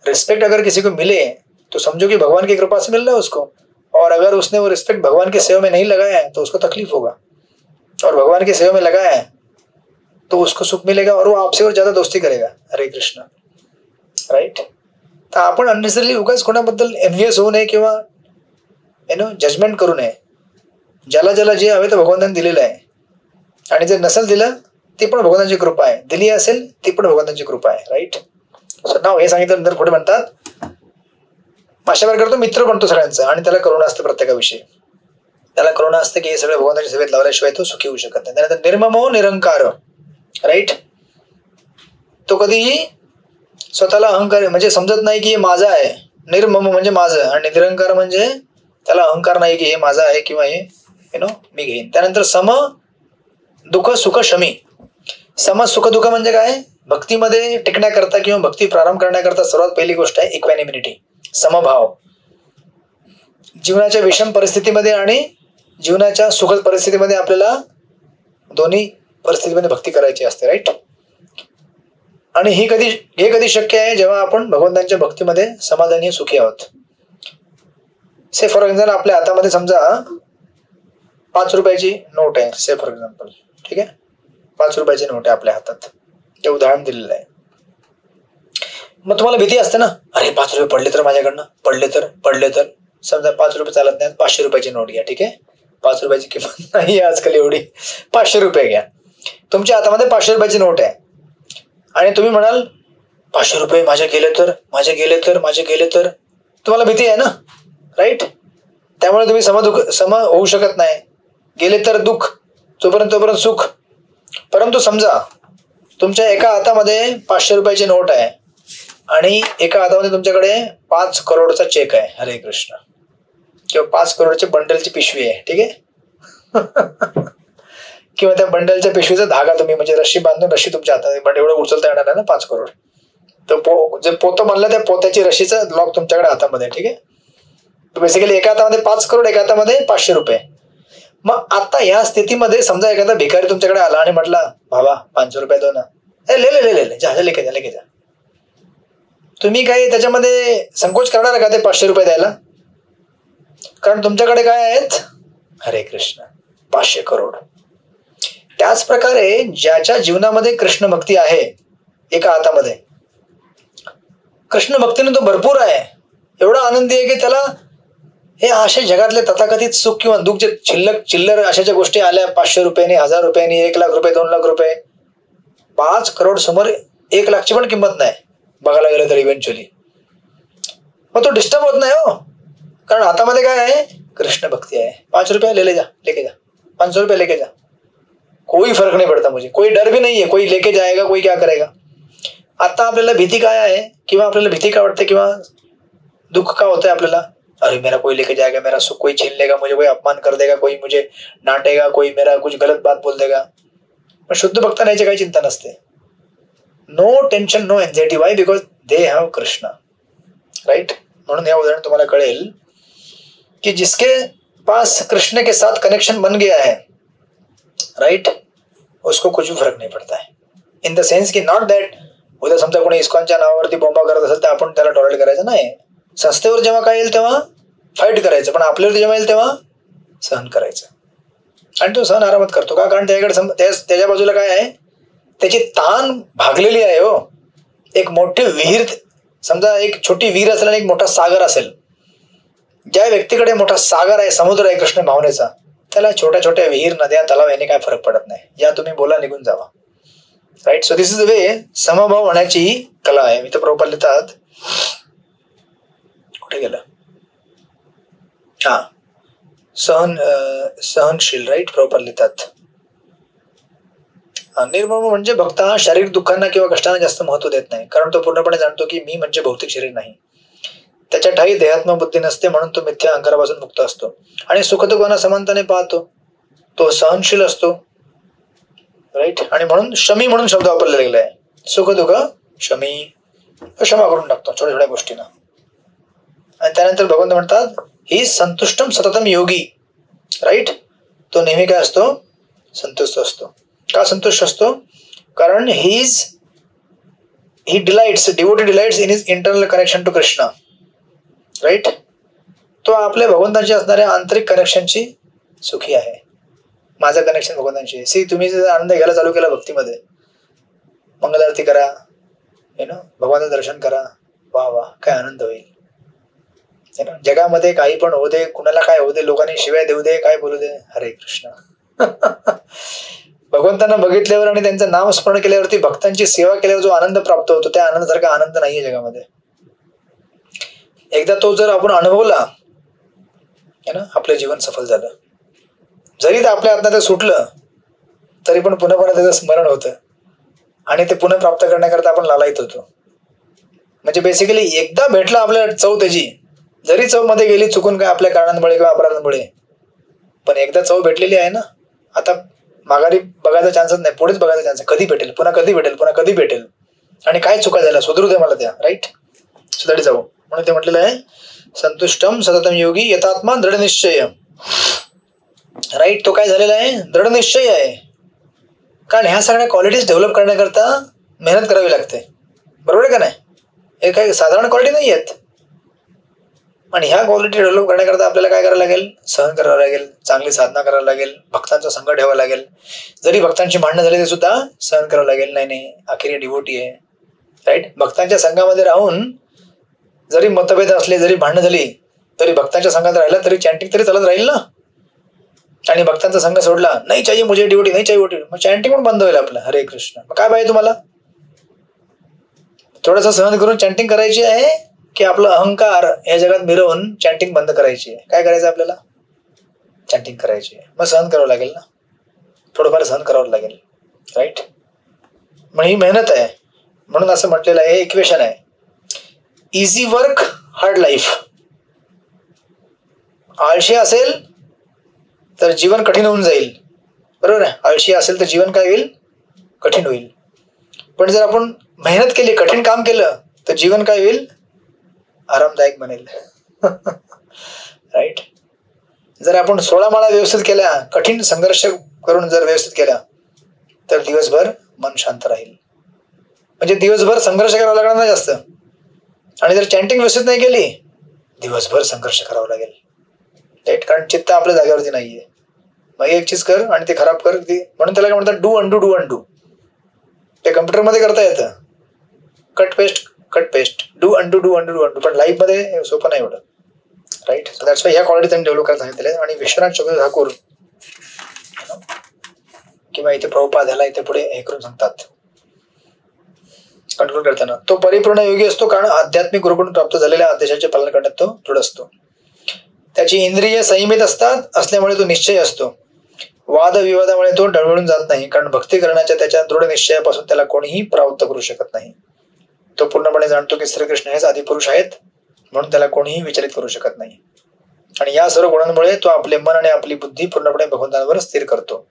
रिस्पेक्ट अगर किसी को मिले तो समझो कि भगवान की कृपा से मिल रहा है उसको, और अगर उसने वो रिस्पेक्ट भगवान की सेवा में नहीं लगाया है तो उसको तकलीफ होगा, और भगवान की सेवा में लगाया है तो उसको सुख मिलेगा और वो आपसे और ज्यादा दोस्ती करेगा. हरे कृष्ण. राईट. तर आपण अननेसरली उगाच कोणाबद्दल एनव्हियस होऊ नये किंवा जजमेंट करू नये. ज्याला ज्याला जे हवे ते भगवंतांनी दिलेलं आहे, आणि जर नसेल दिलं ती पण भगवंतांची कृपा आहे, दिली असेल ती पण भगवंतांची कृपा आहे. राईट. सो नाव हे सांगितलं नंतर पुढे म्हणतात माशावर करतो मित्र बनतो सगळ्यांचा, आणि त्याला करुणा असते प्रत्येकाविषयी. त्याला करुणा असते की हे सगळे भगवंताच्या सेवेत लावल्याशिवाय तो सुखी होऊ शकत नाही. त्यानंतर निर्ममो निरंकार. राईट. तो कधीही स्वतःला अहंकार म्हणजे समजत नाही की हे माझं आहे. निर्मम म्हणजे माझं, आणि निरंकार म्हणजे त्याला अहंकार नाही की हे माझं आहे किंवा हे मी घेईन. त्यानंतर सम दुःख सुख शमी. सम सुख दुःख म्हणजे काय? भक्तीमध्ये टिकण्याकरता किंवा भक्ती प्रारंभ करण्याकरता सर्वात पहिली गोष्ट आहे इक्वॅनिमिनिटी, समभाव. जीवनाच्या विषम परिस्थितीमध्ये आणि जीवनाच्या सुखद परिस्थितीमध्ये आपल्याला दोन्ही परिस्थितीमध्ये भक्ती करायची असते. राईट. आणि हे कधी शक्य आहे जेव्हा आपण भगवंतांच्या भक्तीमध्ये समाधानी सुखी आहोत. से फॉर एक्झाम्पल आपल्या हातामध्ये समजा 5 रुपयाची नोट आहे, से फॉर एक्झाम्पल. ठीक आहे. 5 रुपयाची नोट आहे आपल्या हातात, ते उदाहरण दिलेलं आहे. मग तुम्हाला भीती असते ना, अरे 5 रुपये पडले तर माझ्याकडनं, पडले तर. समजा 5 रुपये चालत नाही, 500 रुपयाची नोट घ्या. ठीक आहे. 5 रुपयाची किंमत नाही आजकाल एवढी, 500 रुपये घ्या. तुमच्या हातामध्ये 500 रुपयाची नोट आहे आणि तुम्ही म्हणाल 500 रुपये माझे गेले तर तुम्हाला भीती आहे ना. राईट. त्यामुळे तुम्ही सम होऊ शकत नाही. गेले तर दुःख, तोपर्यंत सुख. परंतु समजा तुमच्या एका हातामध्ये 500 रुपयाची नोट आहे आणि एका हातामध्ये तुमच्याकडे 5 करोडचा चेक आहे. हरे कृष्ण. किंवा 5 करोडची बंडलची पिशवी आहे. ठीक आहे. किंवा त्या बंडलच्या पिशवीचा धागा तुम्ही म्हणजे रस्सी बांधून रस्सी तुमच्या हातात, एवढं उचलता येणार नाही ना 5 करोड. तर जे पोतं म्हणलं त्या पोत्याची रस्सीचं लॉक तुमच्याकडे हातामध्ये. ठीक आहे. बेसिकली एका हातामध्ये 5 करोड, एका हातामध्ये 500 रुपये. मग आता या स्थितीमध्ये समजा एखादा भिकारी तुमच्याकडे आला आणि म्हटला बाबा 500 रुपये दो ना, ले जा लेके जा. तुम्ही काही त्याच्यामध्ये संकोच करणार का ते 500 रुपये द्यायला? कारण तुमच्याकडे काय आहेत? हरे कृष्ण 500 करोड. त्याच प्रकारे ज्याच्या जीवनामध्ये कृष्ण भक्ती आहे, एका हातामध्ये कृष्ण भक्तीने तो भरपूर आहे, एवढा आनंदी आहे की त्याला हे असे जगातले तथाकथित सुख किंवा दुःख जे चिल्लर अशा ज्या गोष्टी आल्या 500 रुपयांनी, 1000 रुपयांनी, 1 लाख रुपये, 2 लाख रुपये, 5 करोड समोर 1 लाखची पण किंमत नाही बघायला गेलं तर इव्हेंच्युअली. मग तो डिस्टर्ब होत नाही हो, कारण हातामध्ये काय आहे? कृष्ण भक्ती आहे. 5 रुपये लेके जा 500 रुपये लेके जा, कोई फर्क नहीं पड़ता मुझे, कोई डर भी नहीं है, कोई लेके जाएगा, कोई क्या करेगा. आता आपल्याला भीती काय आहे किंवा आपल्याला भीती काय वाटते किंवा दुःख का होतं आपल्याला? अरे मेरा कोई लेके जाएगा, मेरा सुख कोई छीन लेगा, मुझे कोई अपमान कर देगा, कोई मुझे डांटेगा, कोई मेरा कुछ गलत बात बोल देगा. पण शुद्ध भक्तांना याची काही चिंता नसते. No tension, no anxiety. Why? Because they have Krishna. Right. म्हणून या उदाहरण तुम्हाला कळेल कि जिसके पास कृष्ण के साथ कनेक्शन बन गया है, राइट, उसको कुछ भी फरक नाही पडता है. इन द सेन्स की नॉट दॅट उद्या समजा कोणी इस्कॉनच्या नावावरती बॉम्बा करत असेल तर आपण त्याला टॉलरेट करायचं नाही. संस्थेवर जेव्हा काय येईल तेव्हा फाईट करायचं, पण आपल्यावर जेव्हा येईल तेव्हा सहन करायचं. आणि तो सहन आरामात करतो का? कारण त्याच्याकडे त्याच्या बाजूला काय आहे, त्याची ताण भागलेली आहे. हो, एक मोठी विहीर, समजा एक छोटी विहीर असेल आणि एक मोठा सागर असेल. ज्या व्यक्तीकडे मोठा सागर आहे, समुद्र आहे कृष्ण भावनेचा, त्याला छोट्या छोट्या विहीर, नद्या, तलाव याने काय फरक पडत नाही. या तुम्ही बोला, निघून जावा. Right. So this is the way समभाव होण्याची ही कला आहे. मी तर प्रभुपाद लिहितात, कुठे गेलं, हा, सहनशील. राईट. प्रभुपाद लिहितात निर्मम म्हणजे भक्त हा शारीरिक दुःखांना किंवा कष्टांना जास्त महत्व देत नाही, कारण तो पूर्णपणे जाणतो की मी म्हणजे भौतिक शरीर नाही. त्याच्या ठाई देहात्म बुद्धी नसते, म्हणून तो मिथ्या अहंकारापासून मुक्त असतो आणि सुखदुःखांना समानताने पाहतो. तो सहनशील असतो. राईट. आणि म्हणून शमी म्हणून शब्द वापरला गेला आहे. सुखदुःख शमी, क्षमा करून टाकतो छोट्या छोट्या गोष्टींना. आणि त्यानंतर भगवंत म्हणतात ही संतुष्टम सततम योगी. राईट. तो नेहमी काय असतो, संतुष्ट असतो. का संतुष्ट असतो? कारण he delights, devotee delights in his internal connection to Krishna. Right. तो आपल्या भगवंतांशी असणाऱ्या आंतरिक कनेक्शनची सुखी आहे. माझं कनेक्शन भगवंतांशी. सी, तुम्ही जर आनंद घ्यायला चालू केला भक्तीमध्ये, मंगल आरती करा, भगवानचं दर्शन करा, वा वा काय आनंद होईल. जगामध्ये काही पण होऊ दे, कुणाला काय होऊ दे, लोकांनी शिवाय देऊ दे, काय बोलू दे, हरे कृष्ण. भगवंतांना बघितल्यावर आणि त्यांचं नाम स्मरण केल्यावरती, भक्तांची सेवा केल्यावर जो आनंद प्राप्त होतो, त्या आनंदासारखा आनंद नाहीये जगामध्ये. एकदा तो जर आपण अनुभवला ना, आपलं जीवन सफल झालं. जरी ते आपल्या हातनं ते सुटलं तरी पण पुन्हा पुन्हा त्याचं स्मरण होतं आणि ते पुन्हा प्राप्त करण्याकरता आपण लालायित होतो. म्हणजे बेसिकली एकदा भेटला आपल्या चव त्याची, जरी चव मध्ये गेली चुकून काय आपल्या कारणांमुळे किंवा अपराधांमुळे, पण एकदा चव भेटलेली आहे ना, आता माघारी बघायचा चान्सच नाही, पुढेच बघायचा चान्स. कधी भेटेल, पुन्हा कधी भेटेल, पुन्हा कधी भेटेल, आणि काय चुका झाल्या सुधरू दे मला त्या. राईट. सुधारी जाऊ म्हणून ते म्हटलेलं आहे संतुष्टम सततम योगी यथात्मा दृढ निश्चय. राईट. तो काय झालेला आहे, दृढ निश्चय आहे. कारण ह्या सगळ्या क्वालिटीज डेव्हलप करण्याकरता मेहनत करावी लागते. बरोबर आहे का नाही? हे काही साधारण क्वालिटी नाही आहेत. आणि ह्या क्वालिटी डेव्हलप करण्याकरता आपल्याला काय करायला लागेल, सहन करावं लागेल, चांगली साधना करायला लागेल, भक्तांचा संघ ठेवावा लागेल. जरी भक्तांची भांडणं झाली ते सुद्धा सहन करावं लागेल. नाही अखेरी डिवोटी आहे. राईट. भक्तांच्या संघामध्ये राहून जरी मतभेद असले, जरी भांडणं झाली, तरी भक्तांच्या संघात राहिला तरी चॅन्टिंग तरी चालत राहील ना. आणि भक्तांचा संघ सोडला, नाही चाहिए मुझे डिवोटी, नाही चाहिए डिवोटी, मग चॅन्टिंग पण बंद होईल आपलं. हरे कृष्ण. मग काय पाहिजे तुम्हाला, थोडंसं सहन करून चॅन्टिंग करायची आहे की आपलं अहंकार या जगात मिरवून चॅन्टिंग बंद करायची आहे? काय करायचं आपल्याला, चॅन्टिंग करायची आहे. मग सहन करावं लागेल ना, थोडंफार सहन करावं लागेल. राईट. मग ही मेहनत आहे. म्हणून असं म्हटलेलं आहे, इक्वेशन आहे, इझी वर्क हार्ड लाईफ. आळशी असेल तर जीवन कठीण होऊन जाईल. बरोबर आहे. आळशी असेल तर जीवन काय होईल, कठीण होईल. पण जर आपण मेहनत केली, कठीण काम केलं, तर जीवन काय होईल, आरामदायक बनेल. राईट. जर आपण 16 माळा व्यवस्थित केल्या, कठीण संघर्ष करून जर व्यवस्थित केल्या, तर दिवसभर मन शांत राहील. म्हणजे दिवसभर संघर्ष करावा लागणार नाही जास्त. आणि जर चॅन्टिंग व्यवस्थित नाही केली, दिवसभर संघर्ष करावा लागेल. राईट. कारण चित्त आपल्या जागेवरती नाहीये. मग एक चीज कर आणि ते खराब कर, म्हणून त्याला काय म्हणतात, डू अंडू, डू अंडू. ते कम्प्युटरमध्ये करता येतं, cut paste, do undo, do undo, do undo. पण लाईफ मध्ये सोपं नाही एवढं. राईट. सो दॅट्स वाय ह्या क्वालिटी त्यांनी डेव्हलप करायला सांगितले. आणि विश्वनाथ चक्रवर्ती ठाकूर किंवा इथे प्रभुपाद ह्याला इथे पुढे हे करून सांगतात, कंट्रोल करताना, तो परिपूर्ण योगी असतो कारण आध्यात्मिक गुरुकडून प्राप्त झालेल्या आदेशाचे पालन करण्यात तो दृढ असतो. त्याची इंद्रिय संयमित असल्यामुळे तो निश्चय असतो. वादविवादामुळे तो डळमळून जात नाही, कारण भक्ती करण्याच्या त्याच्या दृढ निश्चयापासून त्याला कोणीही परावृत्त करू शकत नाही. तो पूर्णपणे जाणतो की श्रीकृष्ण हेच आदिपुरुष आहेत, म्हणून त्याला कोणीही विचलित करू शकत नाही. आणि या सर्व गुणांमुळे तो आपले मन आणि आपली बुद्धी पूर्णपणे भगवंतांवर स्थिर करतो.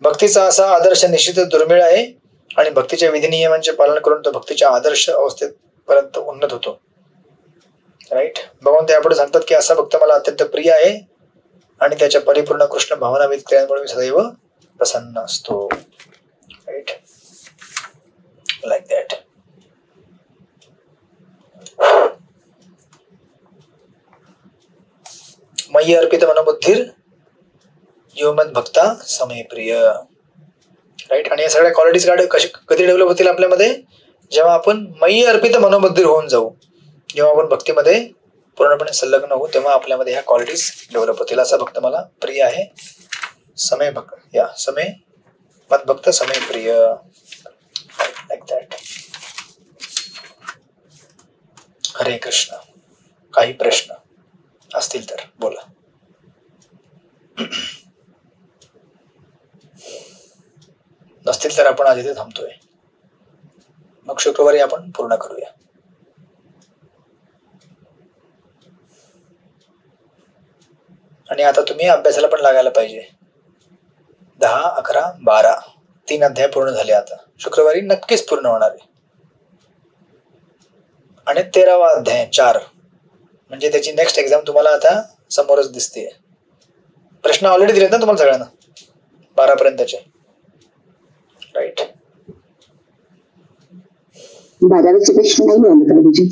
भक्तीचा असा आदर्श निश्चितच दुर्मिळ आहे आणि भक्तीच्या विधी नियमांचे पालन करून तो भक्तीच्या आदर्श अवस्थेपर्यंत उन्नत होतो. राईट. भगवंत यापुढे सांगतात की असा भक्त मला अत्यंत प्रिय आहे आणि त्याच्या परिपूर्ण कृष्ण भावना क्रियांमुळे मी सदैव प्रसन्न असतो. Right, like that. मय्य अर्पित मनोबुद्धीर यो मद भक्ता समे प्रिय. राईट, आणि या सगळ्या क्वालिटीज कधी डेव्हलप होतील आपल्यामध्ये? जेव्हा आपण मय्य अर्पित मनोबुद्धीर होऊन जाऊ, जेव्हा आपण भक्तीमध्ये पूर्णपणे संलग्न होऊ, तेव्हा आपल्यामध्ये ह्या क्वालिटीज डेव्हलप होतील. असा भक्त मला प्रिय आहे. समय भक्त, या समय मद भक्त समय प्रिय, लाईक दॅट. हरे कृष्ण. काही प्रश्न असतील तर बोला. नसतील तर आपण आज इथे थांबतोय. मग शुक्रवारी आपण पूर्ण करूया. आणि आता तुम्ही अभ्यासाला पण लागायला पाहिजे. 10, 11, 12 3 अध्याय पूर्ण झाले. आता शुक्रवारी नक्कीच पूर्ण होणार आहे. आणि 13वा अध्याय 4, म्हणजे त्याची नेक्स्ट एक्झाम तुम्हाला आता समोरच दिसते. प्रश्न ऑलरेडी दिलेत ना तुम्हाला सगळ्यांना 12 पर्यंतचे. राईट, 12चे प्रश्न नाही आले प्रभूजी.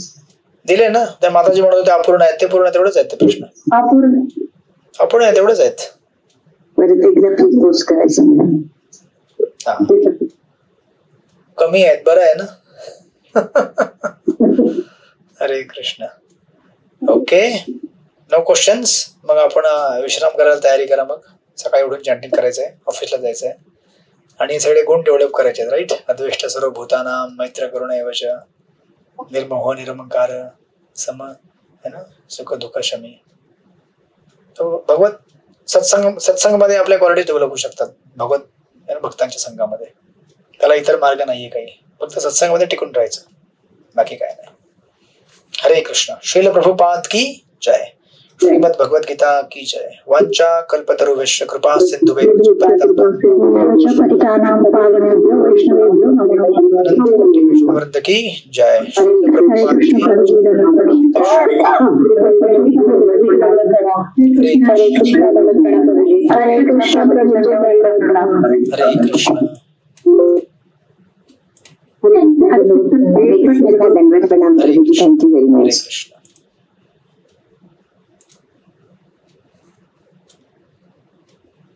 दिले ना. त्या माताजी म्हणत होते अपूर्ण आहेत, ते पूर्ण तेवढेच आहेत. ते प्रश्न अपूर्ण आहे तेवढेच आहेत. परत एकदा प्लीज पोस्ट करायचं मला. कमी आहेत, बरं आहे ना. हरे कृष्ण. Okay, no questions. मग आपण विश्राम करायला तयारी करा. मग सकाळी उठून चॅन्टिंग करायचंय, ऑफिसला जायचंय आणि सगळे गुण डेव्हलप करायचे आहेत. राईट, अद्वेष्ट सर्व भूतानां मैत्र करुणैवच निर्मोह निरहंकार सम है ना सुख दुःख शमी. तो भगवत सत्संगमध्ये आपल्या क्वालिटी डेव्हलप होऊ शकतात. भगवत भक्तांच्या संघामध्ये. त्याला इतर मार्ग नाहीये काही, फक्त सत्संगामध्ये टिकून राहायचं, बाकी काय नाही. हरे कृष्ण. श्रील प्रभुपाद की जय. श्रीमद भगवद गीता की जय. वांचा कल्पतरुभ्यश्च कृपा सिंधुभ्यो वृंद की जय. श्रील प्रभुपाद की हरे कृष्ण. धन्यवाद प्रणाम. Thank you very much. कृष्ण.